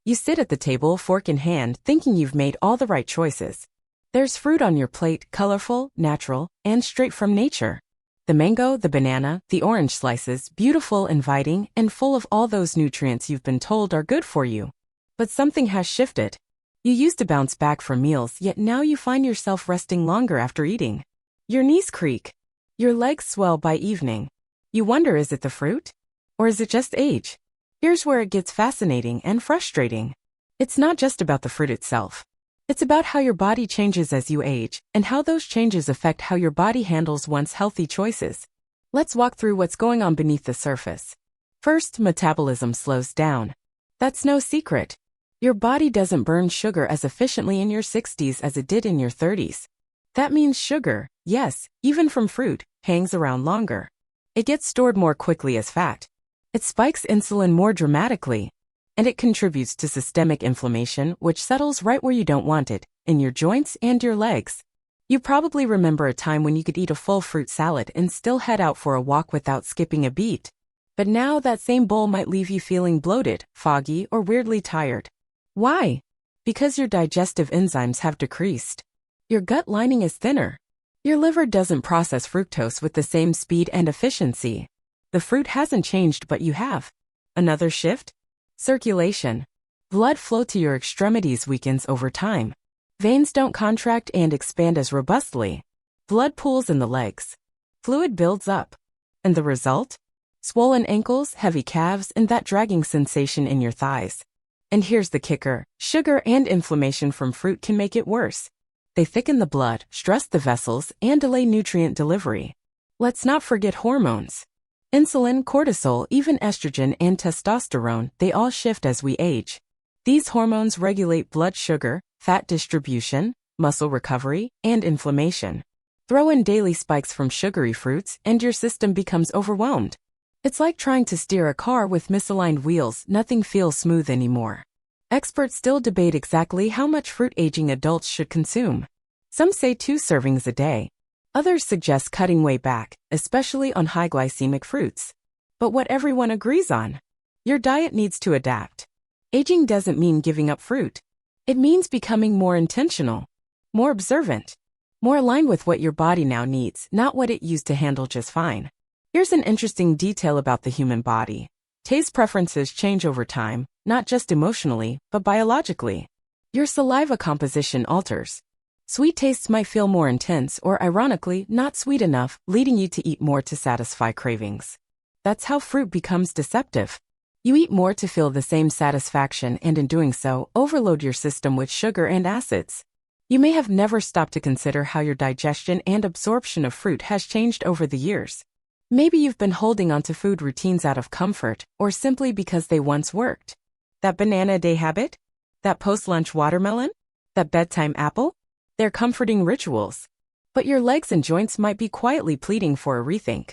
You sit at the table, fork in hand, thinking you've made all the right choices. There's fruit on your plate, colorful, natural, and straight from nature. The mango, the banana, the orange slices, beautiful, inviting, and full of all those nutrients you've been told are good for you. But something has shifted. You used to bounce back from meals, yet now you find yourself resting longer after eating. Your knees creak. Your legs swell by evening. You wonder, is it the fruit? Or is it just age? Here's where it gets fascinating and frustrating. It's not just about the fruit itself. It's about how your body changes as you age, and how those changes affect how your body handles once healthy choices. Let's walk through what's going on beneath the surface. First, metabolism slows down. That's no secret. Your body doesn't burn sugar as efficiently in your 60s as it did in your 30s. That means sugar, yes, even from fruit, hangs around longer. It gets stored more quickly as fat. It spikes insulin more dramatically. And it contributes to systemic inflammation, which settles right where you don't want it, in your joints and your legs. You probably remember a time when you could eat a full fruit salad and still head out for a walk without skipping a beat. But now that same bowl might leave you feeling bloated, foggy, or weirdly tired. Why? Because your digestive enzymes have decreased. Your gut lining is thinner. Your liver doesn't process fructose with the same speed and efficiency. The fruit hasn't changed, but you have. Another shift? Circulation. Blood flow to your extremities weakens over time. Veins don't contract and expand as robustly. Blood pools in the legs. Fluid builds up. And the result? Swollen ankles, heavy calves, and that dragging sensation in your thighs. And here's the kicker. Sugar and inflammation from fruit can make it worse. They thicken the blood, stress the vessels, and delay nutrient delivery. Let's not forget hormones. Insulin, cortisol, even estrogen and testosterone, they all shift as we age. These hormones regulate blood sugar, fat distribution, muscle recovery, and inflammation. Throw in daily spikes from sugary fruits, and your system becomes overwhelmed. It's like trying to steer a car with misaligned wheels, nothing feels smooth anymore. Experts still debate exactly how much fruit aging adults should consume. Some say 2 servings a day. Others suggest cutting way back, especially on high glycemic fruits. But what everyone agrees on? Your diet needs to adapt. Aging doesn't mean giving up fruit. It means becoming more intentional, more observant, more aligned with what your body now needs, not what it used to handle just fine. Here's an interesting detail about the human body. Taste preferences change over time, not just emotionally, but biologically. Your saliva composition alters. Sweet tastes might feel more intense or, ironically, not sweet enough, leading you to eat more to satisfy cravings. That's how fruit becomes deceptive. You eat more to feel the same satisfaction, and in doing so, overload your system with sugar and acids. You may have never stopped to consider how your digestion and absorption of fruit has changed over the years. Maybe you've been holding onto food routines out of comfort, or simply because they once worked. That banana a day habit? That post-lunch watermelon? That bedtime apple? They're comforting rituals. But your legs and joints might be quietly pleading for a rethink.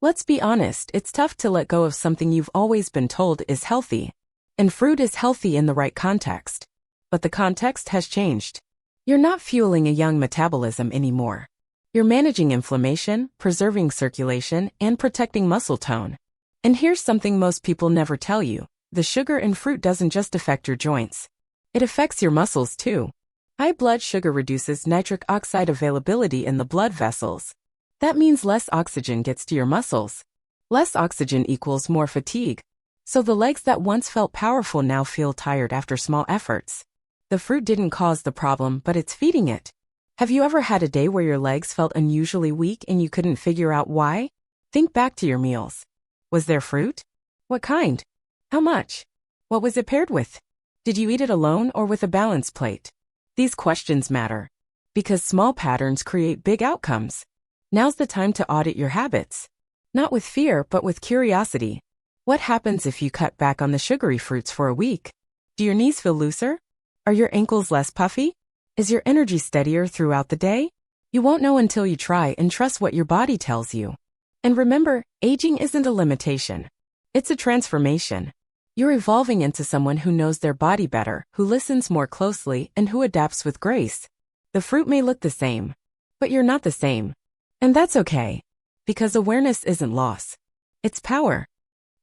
Let's be honest, it's tough to let go of something you've always been told is healthy. And fruit is healthy in the right context. But the context has changed. You're not fueling a young metabolism anymore. You're managing inflammation, preserving circulation, and protecting muscle tone. And here's something most people never tell you. The sugar in fruit doesn't just affect your joints. It affects your muscles too. High blood sugar reduces nitric oxide availability in the blood vessels. That means less oxygen gets to your muscles. Less oxygen equals more fatigue. So the legs that once felt powerful now feel tired after small efforts. The fruit didn't cause the problem, but it's feeding it. Have you ever had a day where your legs felt unusually weak and you couldn't figure out why? Think back to your meals. Was there fruit? What kind? How much? What was it paired with? Did you eat it alone or with a balance plate? These questions matter. Because small patterns create big outcomes. Now's the time to audit your habits. Not with fear, but with curiosity. What happens if you cut back on the sugary fruits for a week? Do your knees feel looser? Are your ankles less puffy? Is your energy steadier throughout the day? You won't know until you try and trust what your body tells you. And remember, aging isn't a limitation. It's a transformation. You're evolving into someone who knows their body better, who listens more closely, and who adapts with grace. The fruit may look the same, but you're not the same. And that's okay. Because awareness isn't loss. It's power.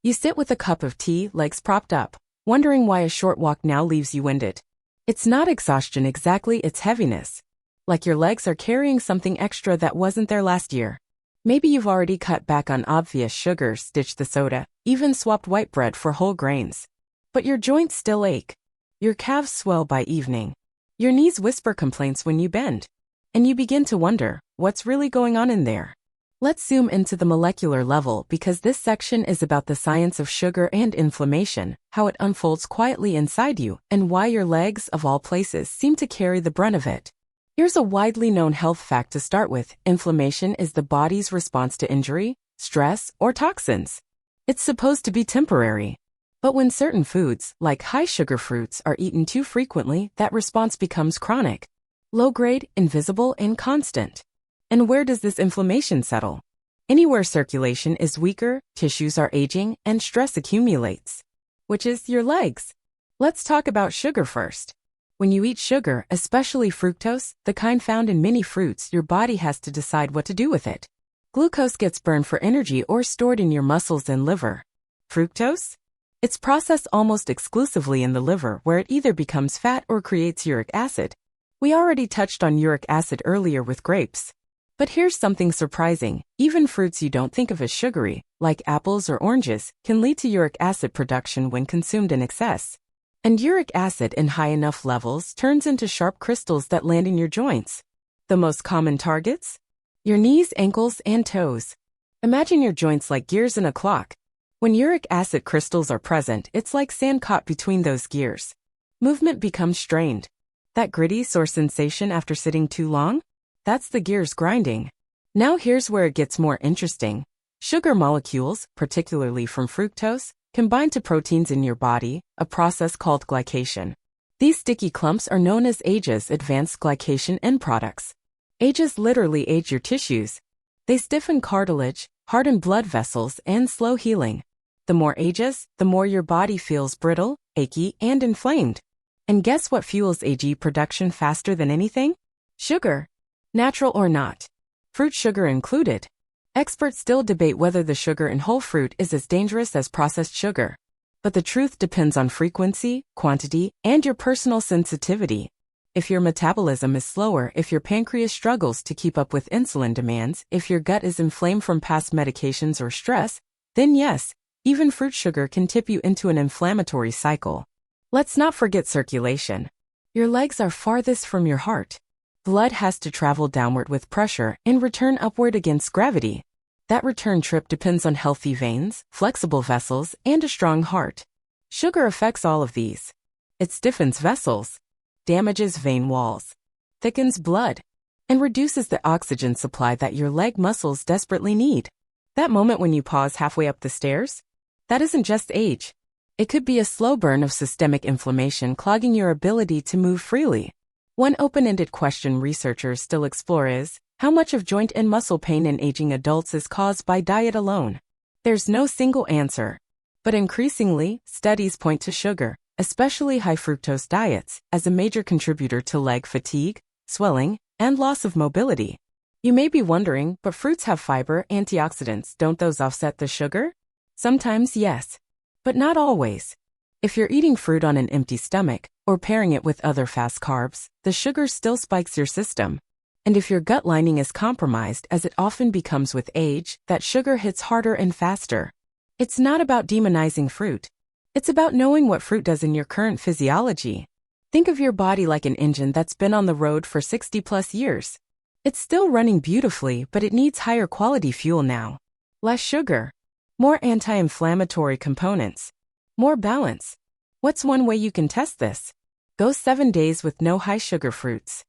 You sit with a cup of tea, legs propped up, wondering why a short walk now leaves you winded. It's not exhaustion exactly, it's heaviness. Like your legs are carrying something extra that wasn't there last year. Maybe you've already cut back on obvious sugars, ditched the soda, even swapped white bread for whole grains. But your joints still ache. Your calves swell by evening. Your knees whisper complaints when you bend. And you begin to wonder, what's really going on in there? Let's zoom into the molecular level because this section is about the science of sugar and inflammation, how it unfolds quietly inside you, and why your legs, of all places, seem to carry the brunt of it. Here's a widely known health fact to start with. Inflammation is the body's response to injury, stress, or toxins. It's supposed to be temporary. But when certain foods, like high-sugar fruits, are eaten too frequently, that response becomes chronic. Low-grade, invisible, and constant. And where does this inflammation settle? Anywhere circulation is weaker, tissues are aging, and stress accumulates. Which is your legs. Let's talk about sugar first. When you eat sugar, especially fructose, the kind found in many fruits, your body has to decide what to do with it. Glucose gets burned for energy or stored in your muscles and liver. Fructose? It's processed almost exclusively in the liver, where it either becomes fat or creates uric acid. We already touched on uric acid earlier with grapes. But here's something surprising. Even fruits you don't think of as sugary, like apples or oranges, can lead to uric acid production when consumed in excess. And uric acid in high enough levels turns into sharp crystals that land in your joints. The most common targets? Your knees, ankles, and toes. Imagine your joints like gears in a clock. When uric acid crystals are present, it's like sand caught between those gears. Movement becomes strained. That gritty, sore sensation after sitting too long? That's the gears grinding. Now here's where it gets more interesting. Sugar molecules, particularly from fructose, combine to proteins in your body, a process called glycation. These sticky clumps are known as AGEs, advanced glycation end products. AGEs literally age your tissues. They stiffen cartilage, harden blood vessels, and slow healing. The more AGEs, the more your body feels brittle, achy, and inflamed. And guess what fuels AG production faster than anything? Sugar. Natural or not. Fruit sugar included. Experts still debate whether the sugar in whole fruit is as dangerous as processed sugar. But the truth depends on frequency, quantity, and your personal sensitivity. If your metabolism is slower, if your pancreas struggles to keep up with insulin demands, if your gut is inflamed from past medications or stress, then yes, even fruit sugar can tip you into an inflammatory cycle. Let's not forget circulation. Your legs are farthest from your heart. Blood has to travel downward with pressure and return upward against gravity. That return trip depends on healthy veins, flexible vessels, and a strong heart. Sugar affects all of these. It stiffens vessels, damages vein walls, thickens blood, and reduces the oxygen supply that your leg muscles desperately need. That moment when you pause halfway up the stairs? That isn't just age. It could be a slow burn of systemic inflammation clogging your ability to move freely. One open-ended question researchers still explore is, How much of joint and muscle pain in aging adults is caused by diet alone? There's no single answer. But increasingly, studies point to sugar, especially high fructose diets, as a major contributor to leg fatigue, swelling, and loss of mobility. You may be wondering, but fruits have fiber, antioxidants, don't those offset the sugar? Sometimes yes, but not always. If you're eating fruit on an empty stomach, or pairing it with other fast carbs, the sugar still spikes your system. And if your gut lining is compromised, as it often becomes with age, that sugar hits harder and faster. It's not about demonizing fruit. It's about knowing what fruit does in your current physiology. Think of your body like an engine that's been on the road for 60+ years. It's still running beautifully, but it needs higher quality fuel now. Less sugar. More anti-inflammatory components. More balance. What's one way you can test this? Go 7 days with no high-sugar fruits.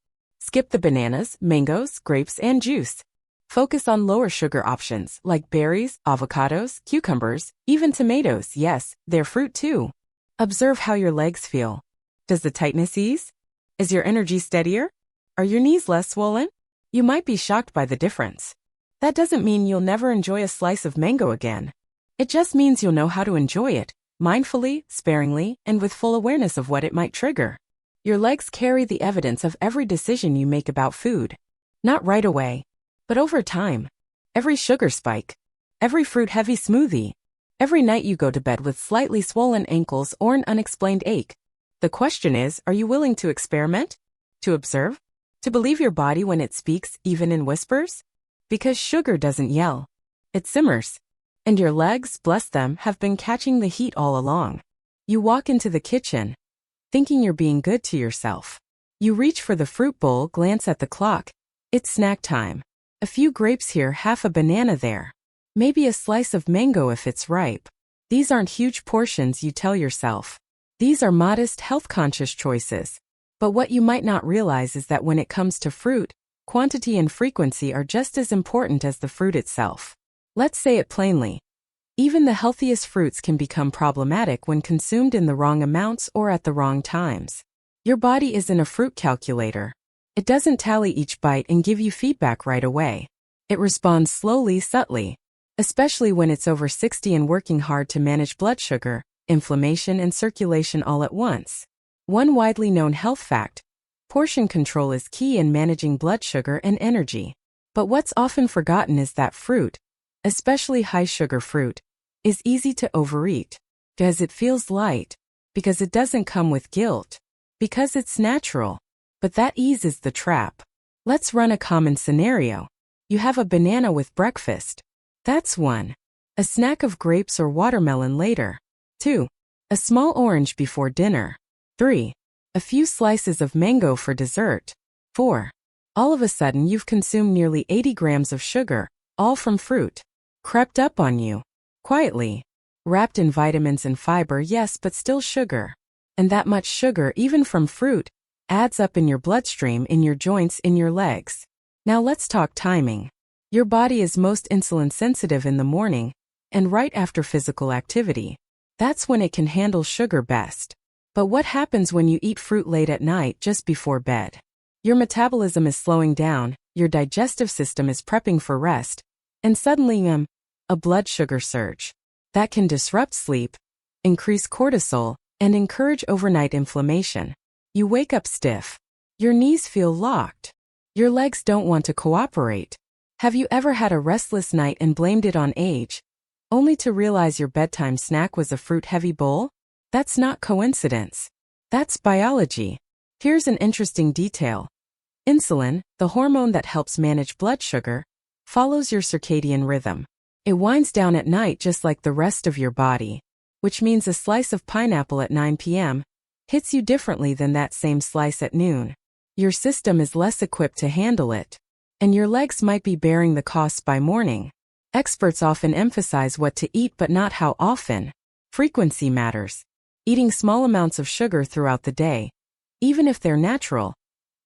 Skip the bananas, mangoes, grapes, and juice. Focus on lower sugar options like berries, avocados, cucumbers, even tomatoes. Yes, they're fruit too. Observe how your legs feel. Does the tightness ease? Is your energy steadier? Are your knees less swollen? You might be shocked by the difference. That doesn't mean you'll never enjoy a slice of mango again. It just means you'll know how to enjoy it, mindfully, sparingly, and with full awareness of what it might trigger. Your legs carry the evidence of every decision you make about food. Not right away, but over time. Every sugar spike. Every fruit-heavy smoothie. Every night you go to bed with slightly swollen ankles or an unexplained ache. The question is, are you willing to experiment? To observe? To believe your body when it speaks, even in whispers? Because sugar doesn't yell. It simmers. And your legs, bless them, have been catching the heat all along. You walk into the kitchen, thinking you're being good to yourself. You reach for the fruit bowl, glance at the clock. It's snack time. A few grapes here, half a banana there. Maybe a slice of mango if it's ripe. These aren't huge portions, you tell yourself. These are modest, health-conscious choices. But what you might not realize is that when it comes to fruit, quantity and frequency are just as important as the fruit itself. Let's say it plainly. Even the healthiest fruits can become problematic when consumed in the wrong amounts or at the wrong times. Your body isn't a fruit calculator. It doesn't tally each bite and give you feedback right away. It responds slowly, subtly, especially when it's over 60 and working hard to manage blood sugar, inflammation, and circulation all at once. One widely known health fact: portion control is key in managing blood sugar and energy. But what's often forgotten is that fruit, especially high-sugar fruit, is easy to overeat. Because it feels light. Because it doesn't come with guilt. Because it's natural. But that ease is the trap. Let's run a common scenario. You have a banana with breakfast. That's 1. A snack of grapes or watermelon later. 2. A small orange before dinner. 3. A few slices of mango for dessert. 4. All of a sudden you've consumed nearly 80 grams of sugar, all from fruit. Crept up on you. Quietly. Wrapped in vitamins and fiber, yes, but still sugar. And that much sugar, even from fruit, adds up in your bloodstream, in your joints, in your legs. Now let's talk timing. Your body is most insulin sensitive in the morning, and right after physical activity. That's when it can handle sugar best. But what happens when you eat fruit late at night, just before bed? Your metabolism is slowing down, your digestive system is prepping for rest, and suddenly, a blood sugar surge. That can disrupt sleep, increase cortisol, and encourage overnight inflammation. You wake up stiff. Your knees feel locked. Your legs don't want to cooperate. Have you ever had a restless night and blamed it on age, only to realize your bedtime snack was a fruit-heavy bowl? That's not coincidence. That's biology. Here's an interesting detail. Insulin, the hormone that helps manage blood sugar, follows your circadian rhythm. It winds down at night just like the rest of your body, which means a slice of pineapple at 9 p.m. hits you differently than that same slice at noon. Your system is less equipped to handle it, and your legs might be bearing the costs by morning. Experts often emphasize what to eat but not how often. Frequency matters. Eating small amounts of sugar throughout the day, even if they're natural,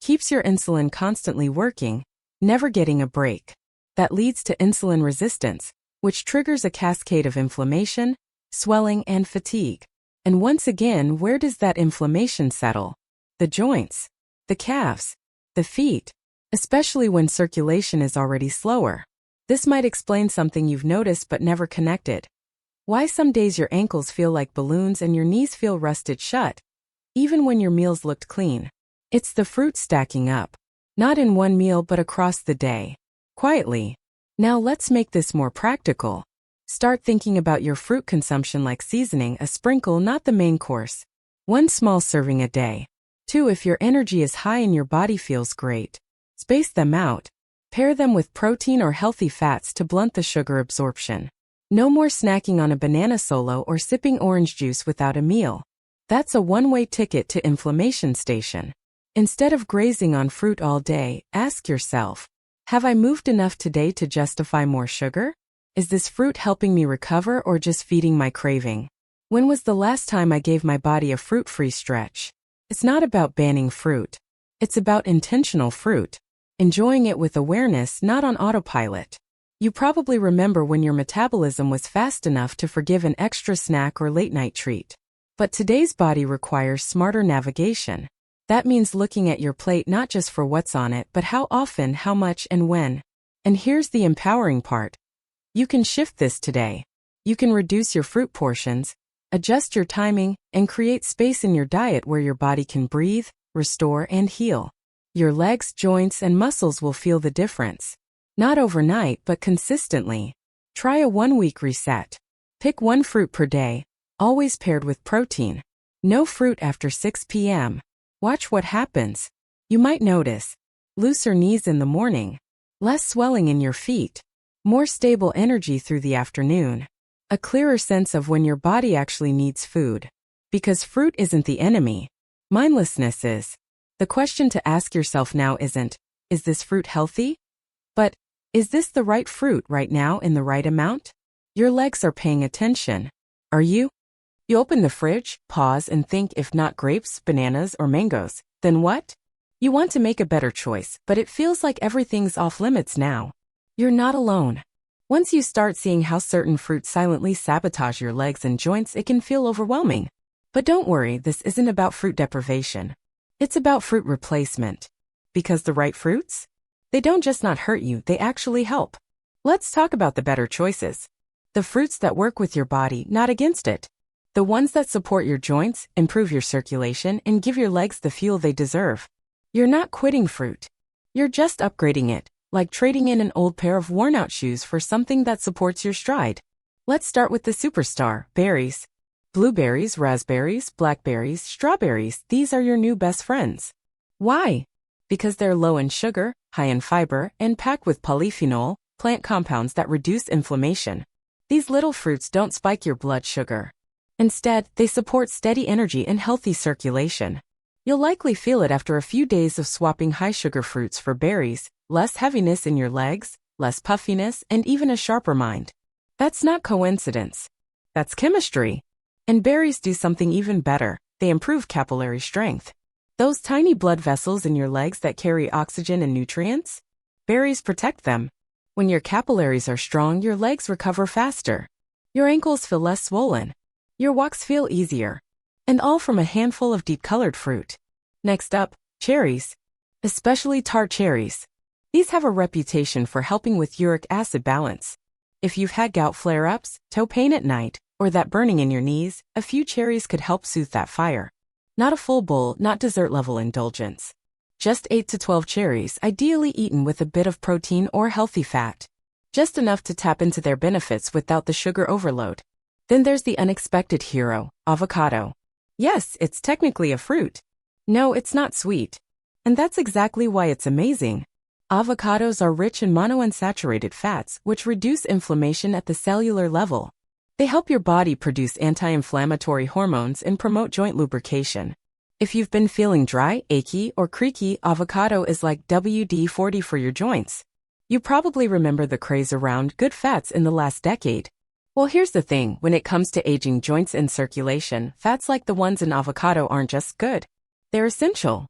keeps your insulin constantly working, never getting a break. That leads to insulin resistance, which triggers a cascade of inflammation, swelling, and fatigue. And once again, where does that inflammation settle? The joints, the calves, the feet. especially when circulation is already slower. This might explain something you've noticed but never connected. Why some days your ankles feel like balloons and your knees feel rusted shut, even when your meals looked clean. It's the fruit stacking up. Not in one meal but across the day. Quietly. Now let's make this more practical. Start thinking about your fruit consumption like seasoning a sprinkle, not the main course. 1 small serving a day. 2. If your energy is high and your body feels great, space them out. Pair them with protein or healthy fats to blunt the sugar absorption. No more snacking on a banana solo or sipping orange juice without a meal. That's a one-way ticket to inflammation station. Instead of grazing on fruit all day, ask yourself, have I moved enough today to justify more sugar? Is this fruit helping me recover or just feeding my craving? When was the last time I gave my body a fruit-free stretch? It's not about banning fruit. It's about intentional fruit. Enjoying it with awareness, not on autopilot. You probably remember when your metabolism was fast enough to forgive an extra snack or late-night treat. But today's body requires smarter navigation. That means looking at your plate not just for what's on it, but how often, how much, and when. And here's the empowering part. You can shift this today. You can reduce your fruit portions, adjust your timing, and create space in your diet where your body can breathe, restore, and heal. Your legs, joints, and muscles will feel the difference. Not overnight, but consistently. Try a 1-week reset. Pick 1 fruit per day, always paired with protein. No fruit after 6 p.m. Watch what happens. You might notice looser knees in the morning, less swelling in your feet, more stable energy through the afternoon, a clearer sense of when your body actually needs food. Because fruit isn't the enemy. Mindlessness is. The question to ask yourself now isn't, is this fruit healthy? But, is this the right fruit right now in the right amount? Your legs are paying attention. Are you? You open the fridge, pause and think, if not grapes, bananas, or mangoes, then what? You want to make a better choice, but it feels like everything's off limits now. You're not alone. Once you start seeing how certain fruits silently sabotage your legs and joints, it can feel overwhelming. But don't worry, this isn't about fruit deprivation. It's about fruit replacement. Because the right fruits? They don't just not hurt you, they actually help. Let's talk about the better choices. The fruits that work with your body, not against it. The ones that support your joints, improve your circulation, and give your legs the fuel they deserve. You're not quitting fruit. You're just upgrading it, like trading in an old pair of worn-out shoes for something that supports your stride. Let's start with the superstar, berries. Blueberries, raspberries, blackberries, strawberries, these are your new best friends. Why? Because they're low in sugar, high in fiber, and packed with polyphenol, plant compounds that reduce inflammation. These little fruits don't spike your blood sugar. Instead, they support steady energy and healthy circulation. You'll likely feel it after a few days of swapping high-sugar fruits for berries, less heaviness in your legs, less puffiness, and even a sharper mind. That's not coincidence. That's chemistry. And berries do something even better. They improve capillary strength. Those tiny blood vessels in your legs that carry oxygen and nutrients? Berries protect them. When your capillaries are strong, your legs recover faster. Your ankles feel less swollen. Your walks feel easier. And all from a handful of deep-colored fruit. Next up, cherries. Especially tart cherries. These have a reputation for helping with uric acid balance. If you've had gout flare-ups, toe pain at night, or that burning in your knees, a few cherries could help soothe that fire. Not a full bowl, not dessert-level indulgence. Just 8 to 12 cherries, ideally eaten with a bit of protein or healthy fat. Just enough to tap into their benefits without the sugar overload. Then there's the unexpected hero, avocado. Yes, it's technically a fruit. No, it's not sweet. And that's exactly why it's amazing. Avocados are rich in monounsaturated fats, which reduce inflammation at the cellular level. They help your body produce anti-inflammatory hormones and promote joint lubrication. If you've been feeling dry, achy, or creaky, avocado is like WD-40 for your joints. You probably remember the craze around good fats in the last decade. Well, here's the thing, when it comes to aging joints and circulation, fats like the ones in avocado aren't just good. They're essential.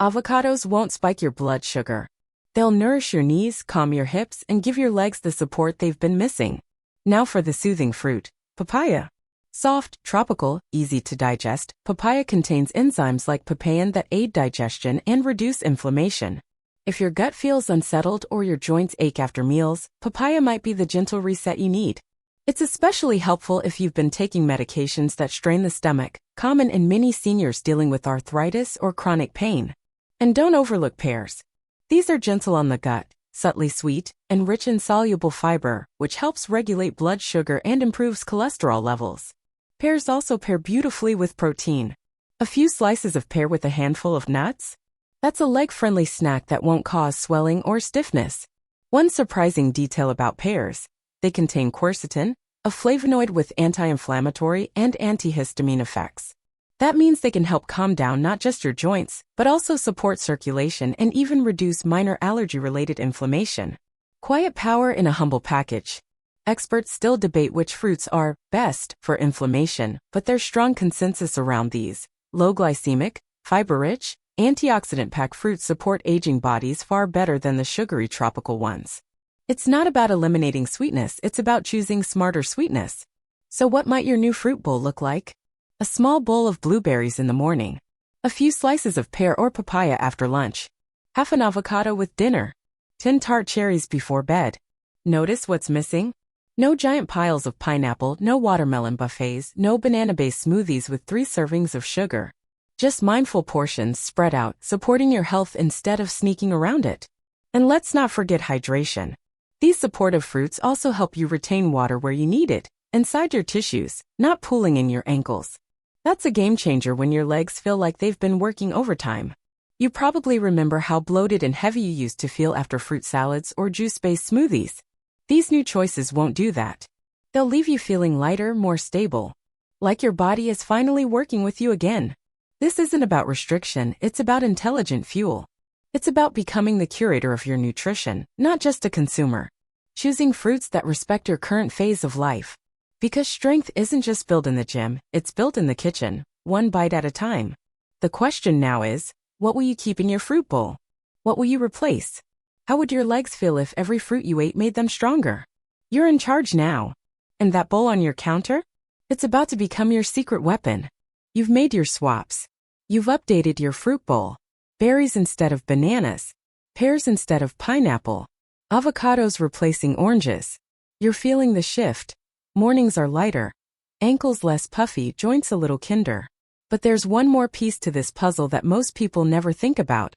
Avocados won't spike your blood sugar. They'll nourish your knees, calm your hips, and give your legs the support they've been missing. Now for the soothing fruit, papaya. Soft, tropical, easy to digest, papaya contains enzymes like papain that aid digestion and reduce inflammation. If your gut feels unsettled or your joints ache after meals, papaya might be the gentle reset you need. It's especially helpful if you've been taking medications that strain the stomach, common in many seniors dealing with arthritis or chronic pain. And don't overlook pears. These are gentle on the gut, subtly sweet, and rich in soluble fiber, which helps regulate blood sugar and improves cholesterol levels. Pears also pair beautifully with protein. A few slices of pear with a handful of nuts? That's a leg-friendly snack that won't cause swelling or stiffness. One surprising detail about pears: they contain quercetin, a flavonoid with anti-inflammatory and antihistamine effects. That means they can help calm down not just your joints, but also support circulation and even reduce minor allergy-related inflammation. Quiet power in a humble package. Experts still debate which fruits are best for inflammation, but there's strong consensus around these. Low glycemic, fiber-rich, antioxidant-packed fruits support aging bodies far better than the sugary tropical ones. It's not about eliminating sweetness, it's about choosing smarter sweetness. So what might your new fruit bowl look like? A small bowl of blueberries in the morning. A few slices of pear or papaya after lunch. Half an avocado with dinner. 10 tart cherries before bed. Notice what's missing? No giant piles of pineapple, no watermelon buffets, no banana-based smoothies with 3 servings of sugar. Just mindful portions spread out, supporting your health instead of sneaking around it. And let's not forget hydration. These supportive fruits also help you retain water where you need it, inside your tissues, not pooling in your ankles. That's a game changer when your legs feel like they've been working overtime. You probably remember how bloated and heavy you used to feel after fruit salads or juice-based smoothies. These new choices won't do that. They'll leave you feeling lighter, more stable. Like your body is finally working with you again. This isn't about restriction, it's about intelligent fuel. It's about becoming the curator of your nutrition, not just a consumer. Choosing fruits that respect your current phase of life. Because strength isn't just built in the gym, it's built in the kitchen, one bite at a time. The question now is, what will you keep in your fruit bowl? What will you replace? How would your legs feel if every fruit you ate made them stronger? You're in charge now. And that bowl on your counter? It's about to become your secret weapon. You've made your swaps. You've updated your fruit bowl. Berries instead of bananas. Pears instead of pineapple. Avocados replacing oranges. You're feeling the shift. Mornings are lighter. Ankles less puffy, joints a little kinder. But there's one more piece to this puzzle that most people never think about.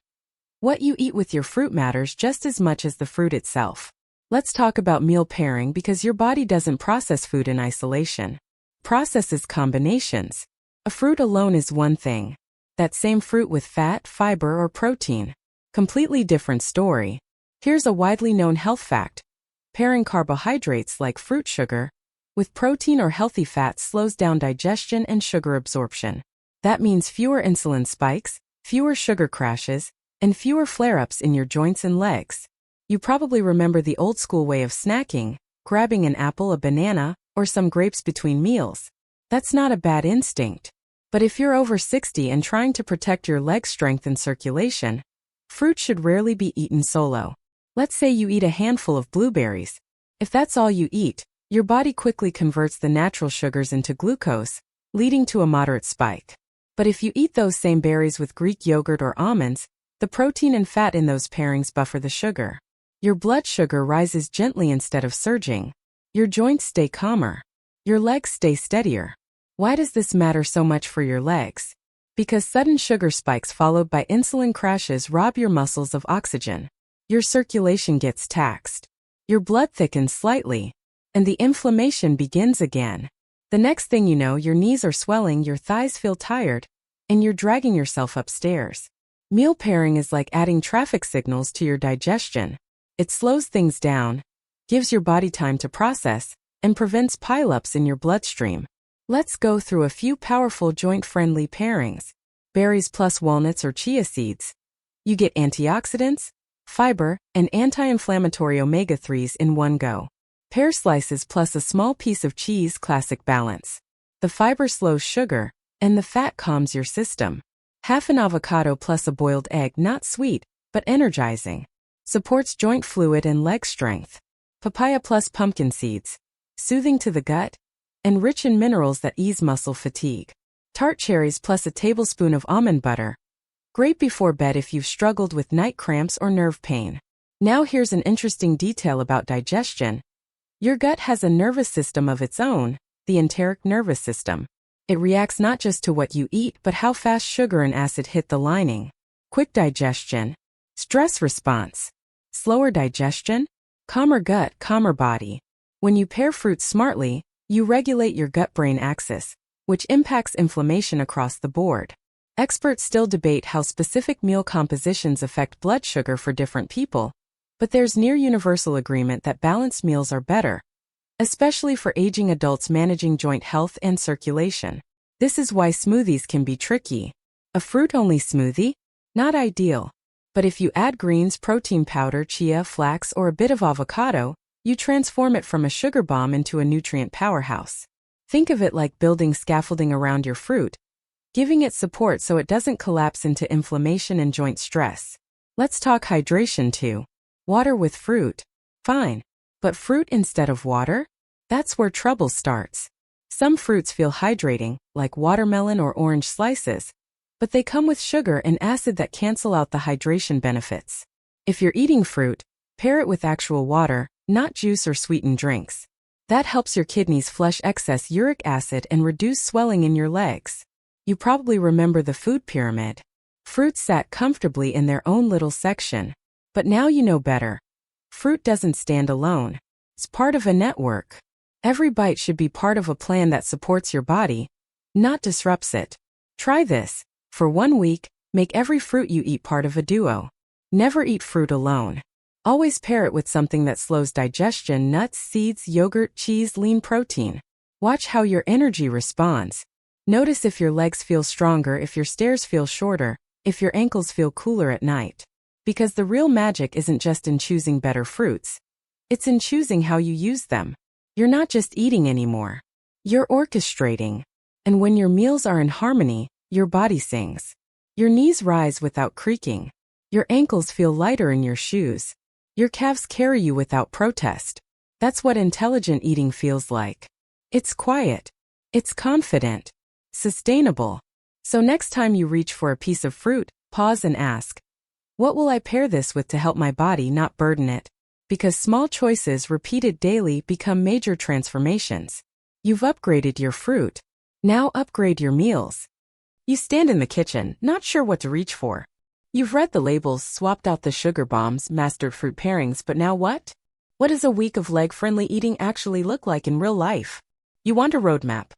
What you eat with your fruit matters just as much as the fruit itself. Let's talk about meal pairing because your body doesn't process food in isolation. Processes combinations. A fruit alone is one thing. That same fruit with fat, fiber, or protein. Completely different story. Here's a widely known health fact. Pairing carbohydrates like fruit sugar with protein or healthy fats slows down digestion and sugar absorption. That means fewer insulin spikes, fewer sugar crashes, and fewer flare-ups in your joints and legs. You probably remember the old-school way of snacking, grabbing an apple, a banana, or some grapes between meals. That's not a bad instinct. But if you're over 60 and trying to protect your leg strength and circulation, fruit should rarely be eaten solo. Let's say you eat a handful of blueberries. If that's all you eat, your body quickly converts the natural sugars into glucose, leading to a moderate spike. But if you eat those same berries with Greek yogurt or almonds, the protein and fat in those pairings buffer the sugar. Your blood sugar rises gently instead of surging. Your joints stay calmer. Your legs stay steadier. Why does this matter so much for your legs? Because sudden sugar spikes followed by insulin crashes rob your muscles of oxygen. Your circulation gets taxed. Your blood thickens slightly. And the inflammation begins again. The next thing you know, your knees are swelling, your thighs feel tired, and you're dragging yourself upstairs. Meal pairing is like adding traffic signals to your digestion. It slows things down, gives your body time to process, and prevents pileups in your bloodstream. Let's go through a few powerful joint-friendly pairings. Berries plus walnuts or chia seeds. You get antioxidants, fiber, and anti-inflammatory omega-3s in one go. Pear slices plus a small piece of cheese, classic balance. The fiber slows sugar, and the fat calms your system. Half an avocado plus a boiled egg, not sweet, but energizing. Supports joint fluid and leg strength. Papaya plus pumpkin seeds. Soothing to the gut, and rich in minerals that ease muscle fatigue. Tart cherries plus a tablespoon of almond butter. Great before bed if you've struggled with night cramps or nerve pain. Now here's an interesting detail about digestion. Your gut has a nervous system of its own, the enteric nervous system. It reacts not just to what you eat but how fast sugar and acid hit the lining. Quick digestion. Stress response. Slower digestion. Calmer gut, calmer body. When you pair fruits smartly, you regulate your gut-brain axis, which impacts inflammation across the board. Experts still debate how specific meal compositions affect blood sugar for different people, but there's near universal agreement that balanced meals are better, especially for aging adults managing joint health and circulation. This is why smoothies can be tricky. A fruit-only smoothie? Not ideal. But if you add greens, protein powder, chia, flax, or a bit of avocado, you transform it from a sugar bomb into a nutrient powerhouse. Think of it like building scaffolding around your fruit, giving it support so it doesn't collapse into inflammation and joint stress. Let's talk hydration too. Water with fruit? Fine. But fruit instead of water? That's where trouble starts. Some fruits feel hydrating, like watermelon or orange slices, but they come with sugar and acid that cancel out the hydration benefits. If you're eating fruit, pair it with actual water, not juice or sweetened drinks. That helps your kidneys flush excess uric acid and reduce swelling in your legs. You probably remember the food pyramid. Fruits sat comfortably in their own little section. But now you know better. Fruit doesn't stand alone. It's part of a network. Every bite should be part of a plan that supports your body, not disrupts it. Try this. For 1 week, make every fruit you eat part of a duo. Never eat fruit alone. Always pair it with something that slows digestion: nuts, seeds, yogurt, cheese, lean protein. Watch how your energy responds. Notice if your legs feel stronger, if your stairs feel shorter, if your ankles feel cooler at night. Because the real magic isn't just in choosing better fruits. It's in choosing how you use them. You're not just eating anymore. You're orchestrating. And when your meals are in harmony, your body sings. Your knees rise without creaking. Your ankles feel lighter in your shoes. Your calves carry you without protest. That's what intelligent eating feels like. It's quiet. It's confident. Sustainable. So next time you reach for a piece of fruit, pause and ask, what will I pair this with to help my body, not burden it? Because small choices repeated daily become major transformations. You've upgraded your fruit. Now upgrade your meals. You stand in the kitchen, not sure what to reach for. You've read the labels, swapped out the sugar bombs, mastered fruit pairings, but now what? What does a week of leg-friendly eating actually look like in real life? You want a roadmap,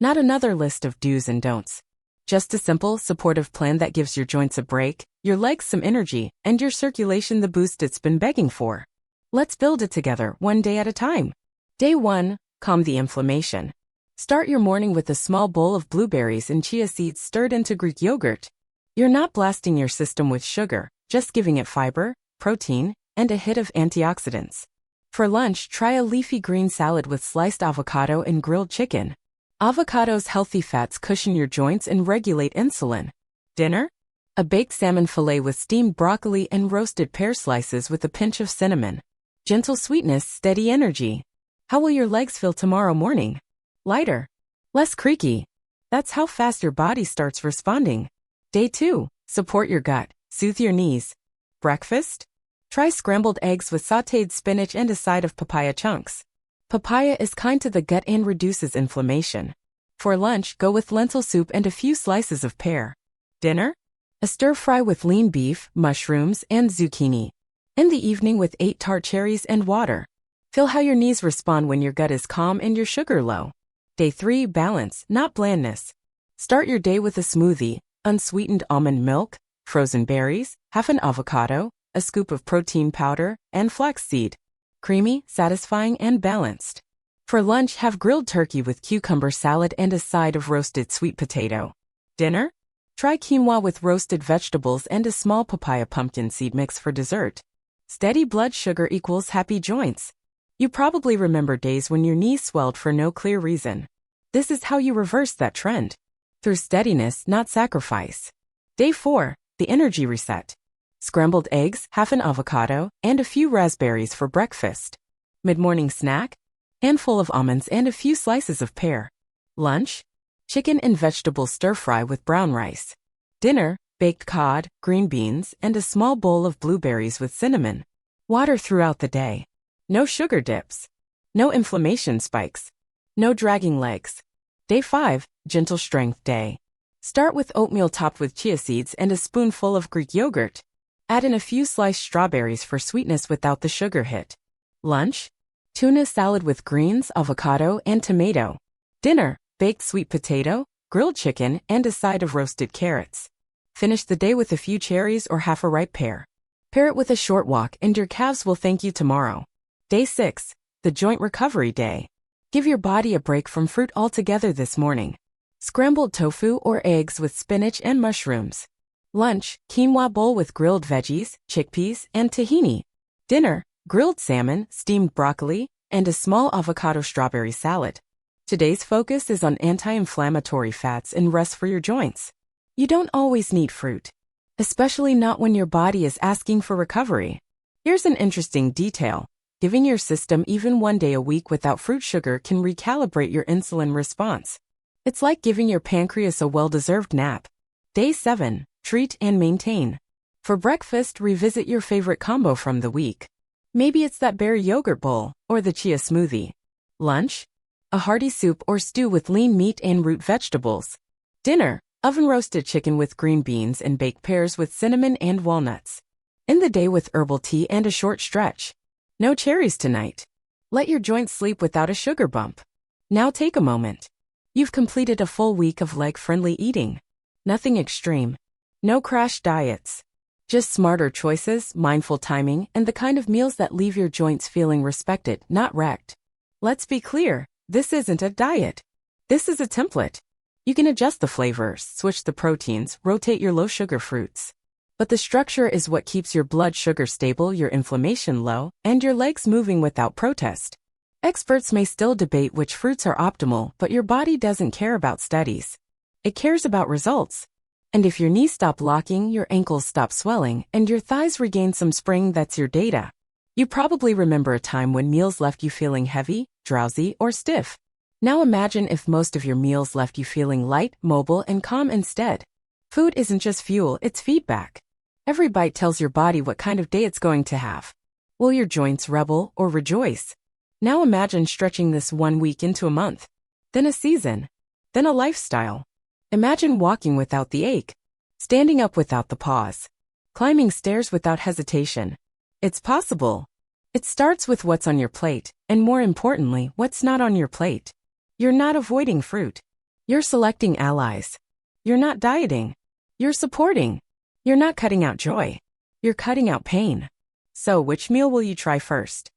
not another list of do's and don'ts. Just a simple, supportive plan that gives your joints a break, your legs some energy, and your circulation the boost it's been begging for. Let's build it together, one day at a time. Day 1, calm the inflammation. Start your morning with a small bowl of blueberries and chia seeds stirred into Greek yogurt. You're not blasting your system with sugar, just giving it fiber, protein, and a hit of antioxidants. For lunch, try a leafy green salad with sliced avocado and grilled chicken. Avocado's healthy fats cushion your joints and regulate insulin. Dinner? A baked salmon fillet with steamed broccoli and roasted pear slices with a pinch of cinnamon. Gentle sweetness, steady energy. How will your legs feel tomorrow morning? Lighter. Less creaky. That's how fast your body starts responding. Day 2, support your gut, soothe your knees. Breakfast? Try scrambled eggs with sautéed spinach and a side of papaya chunks. Papaya is kind to the gut and reduces inflammation. For lunch, go with lentil soup and a few slices of pear. Dinner? A stir-fry with lean beef, mushrooms, and zucchini. In the evening with 8 tart cherries and water. Feel how your knees respond when your gut is calm and your sugar low. Day 3, balance, not blandness. Start your day with a smoothie, unsweetened almond milk, frozen berries, half an avocado, a scoop of protein powder, and flaxseed. Creamy, satisfying, and balanced. For lunch, have grilled turkey with cucumber salad and a side of roasted sweet potato. Dinner? Try quinoa with roasted vegetables and a small papaya pumpkin seed mix for dessert. Steady blood sugar equals happy joints. You probably remember days when your knees swelled for no clear reason. This is how you reverse that trend. Through steadiness, not sacrifice. Day 4, the energy reset. Scrambled eggs, half an avocado, and a few raspberries for breakfast. Mid-morning snack? Handful of almonds and a few slices of pear. Lunch? Chicken and vegetable stir-fry with brown rice. Dinner? baked cod, green beans, and a small bowl of blueberries with cinnamon. Water throughout the day. No sugar dips. No inflammation spikes. No dragging legs. Day 5, gentle strength day. Start with oatmeal topped with chia seeds and a spoonful of Greek yogurt. Add in a few sliced strawberries for sweetness without the sugar hit. Lunch? Tuna salad with greens, avocado, and tomato. Dinner? Baked sweet potato, grilled chicken, and a side of roasted carrots. Finish the day with a few cherries or half a ripe pear. Pair it with a short walk and your calves will thank you tomorrow. Day 6, the joint recovery day. Give your body a break from fruit altogether this morning. Scrambled tofu or eggs with spinach and mushrooms. Lunch, quinoa bowl with grilled veggies, chickpeas, and tahini. Dinner, grilled salmon, steamed broccoli, and a small avocado strawberry salad. Today's focus is on anti-inflammatory fats and rest for your joints. You don't always need fruit, especially not when your body is asking for recovery. Here's an interesting detail. Giving your system even one day a week without fruit sugar can recalibrate your insulin response. It's like giving your pancreas a well-deserved nap. Day 7, treat and maintain. For breakfast, revisit your favorite combo from the week. Maybe it's that berry yogurt bowl or the chia smoothie. Lunch? A hearty soup or stew with lean meat and root vegetables. Dinner? Oven-roasted chicken with green beans and baked pears with cinnamon and walnuts. End the day with herbal tea and a short stretch. No cherries tonight. Let your joints sleep without a sugar bump. Now take a moment. You've completed a full week of leg-friendly eating. Nothing extreme. No crash diets. Just smarter choices, mindful timing, and the kind of meals that leave your joints feeling respected, not wrecked. Let's be clear, this isn't a diet. This is a template. You can adjust the flavors, switch the proteins, rotate your low-sugar fruits. But the structure is what keeps your blood sugar stable, your inflammation low, and your legs moving without protest. Experts may still debate which fruits are optimal, but your body doesn't care about studies. It cares about results. And if your knees stop locking, your ankles stop swelling, and your thighs regain some spring, that's your data. You probably remember a time when meals left you feeling heavy, drowsy, or stiff. Now imagine if most of your meals left you feeling light, mobile, and calm instead. Food isn't just fuel, it's feedback. Every bite tells your body what kind of day it's going to have. Will your joints rebel or rejoice? Now imagine stretching this 1 week into a month, then a season, then a lifestyle. Imagine walking without the ache, standing up without the pause, climbing stairs without hesitation. It's possible. It starts with what's on your plate, and more importantly, what's not on your plate. You're not avoiding fruit. You're selecting allies. You're not dieting. You're supporting. You're not cutting out joy. You're cutting out pain. So which meal will you try first?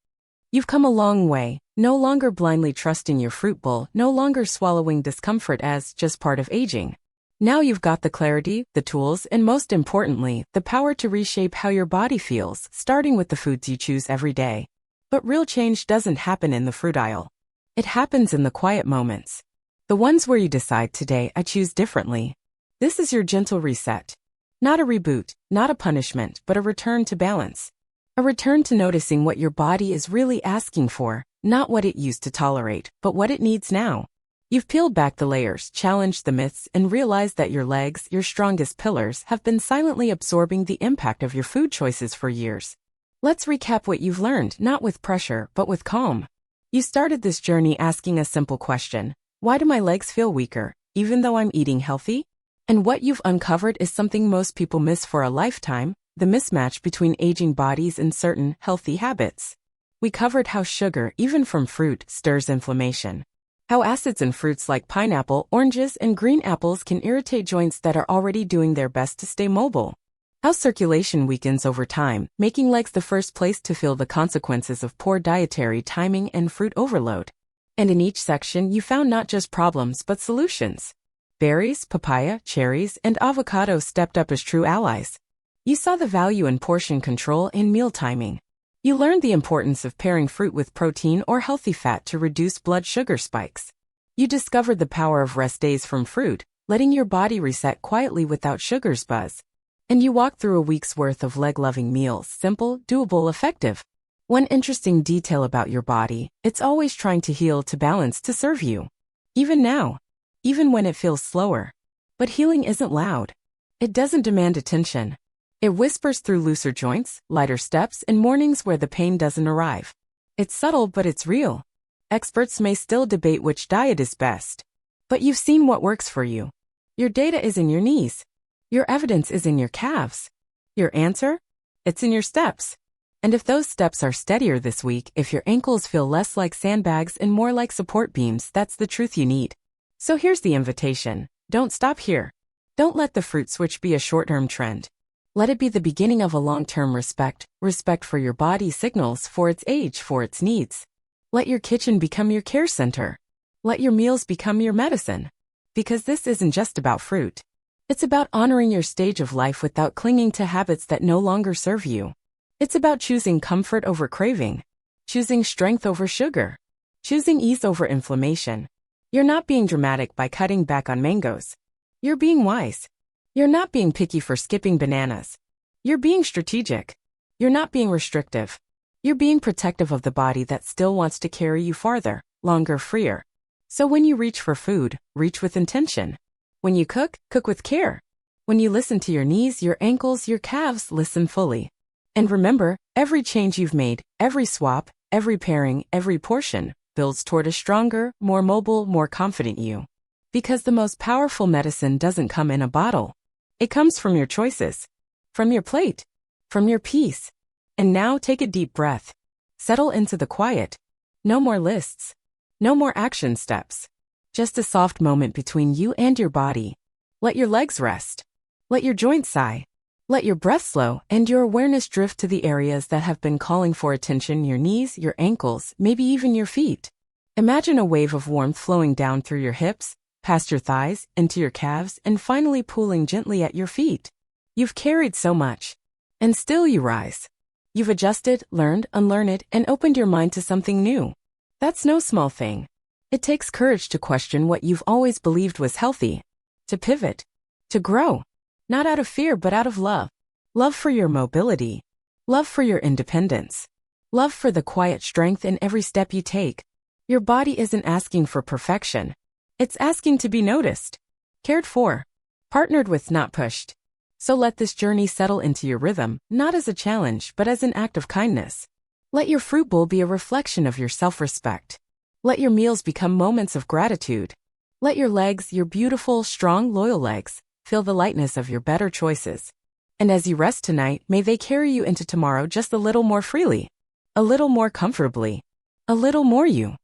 You've come a long way, no longer blindly trusting your fruit bowl, no longer swallowing discomfort as just part of aging. Now you've got the clarity, the tools, and most importantly, the power to reshape how your body feels, starting with the foods you choose every day. But real change doesn't happen in the fruit aisle. It happens in the quiet moments. The ones where you decide, today I choose differently. This is your gentle reset. Not a reboot, not a punishment, but a return to balance. A return to noticing what your body is really asking for, not what it used to tolerate, but what it needs now. You've peeled back the layers, challenged the myths, and realized that your legs, your strongest pillars, have been silently absorbing the impact of your food choices for years. Let's recap what you've learned, not with pressure, but with calm. You started this journey asking a simple question: why do my legs feel weaker, even though I'm eating healthy? And what you've uncovered is something most people miss for a lifetime: the mismatch between aging bodies and certain healthy habits. We covered how sugar, even from fruit, stirs inflammation. How acids in fruits like pineapple, oranges, and green apples can irritate joints that are already doing their best to stay mobile. How circulation weakens over time, making legs the first place to feel the consequences of poor dietary timing and fruit overload. And in each section, you found not just problems but solutions. Berries, papaya, cherries, and avocados stepped up as true allies. You saw the value in portion control and meal timing. You learned the importance of pairing fruit with protein or healthy fat to reduce blood sugar spikes. You discovered the power of rest days from fruit, letting your body reset quietly without sugar's buzz. And you walked through a week's worth of leg-loving meals, simple, doable, effective. One interesting detail about your body: it's always trying to heal, to balance, to serve you. Even now. Even when it feels slower. But healing isn't loud. It doesn't demand attention. It whispers through looser joints, lighter steps, and mornings where the pain doesn't arrive. It's subtle, but it's real. Experts may still debate which diet is best. But you've seen what works for you. Your data is in your knees. Your evidence is in your calves. Your answer? It's in your steps. And if those steps are steadier this week, if your ankles feel less like sandbags and more like support beams, that's the truth you need. So here's the invitation. Don't stop here. Don't let the fruit switch be a short-term trend. Let it be the beginning of a long-term respect for your body signals, for its age, for its needs. Let your kitchen become your care center. Let your meals become your medicine. Because this isn't just about fruit. It's about honoring your stage of life without clinging to habits that no longer serve you. It's about choosing comfort over craving, choosing strength over sugar, choosing ease over inflammation. You're not being dramatic by cutting back on mangoes. You're being wise. You're not being picky for skipping bananas. You're being strategic. You're not being restrictive. You're being protective of the body that still wants to carry you farther, longer, freer. So when you reach for food, reach with intention. When you cook, cook with care. When you listen to your knees, your ankles, your calves, listen fully. And remember, every change you've made, every swap, every pairing, every portion, builds toward a stronger, more mobile, more confident you. Because the most powerful medicine doesn't come in a bottle. It comes from your choices, from your plate, from your peace. And now take a deep breath. Settle into the quiet. No more lists. No more action steps. Just a soft moment between you and your body. Let your legs rest. Let your joints sigh. Let your breath slow and your awareness drift to the areas that have been calling for attention, your knees, your ankles, maybe even your feet. Imagine a wave of warmth flowing down through your hips, past your thighs, into your calves, and finally pooling gently at your feet. You've carried so much. And still you rise. You've adjusted, learned, unlearned, and opened your mind to something new. That's no small thing. It takes courage to question what you've always believed was healthy. To pivot. To grow. Not out of fear, but out of love. Love for your mobility. Love for your independence. Love for the quiet strength in every step you take. Your body isn't asking for perfection. It's asking to be noticed. Cared for. Partnered with, not pushed. So let this journey settle into your rhythm, not as a challenge, but as an act of kindness. Let your fruit bowl be a reflection of your self-respect. Let your meals become moments of gratitude. Let your legs, your beautiful, strong, loyal legs, feel the lightness of your better choices. And as you rest tonight, may they carry you into tomorrow just a little more freely, a little more comfortably, a little more you.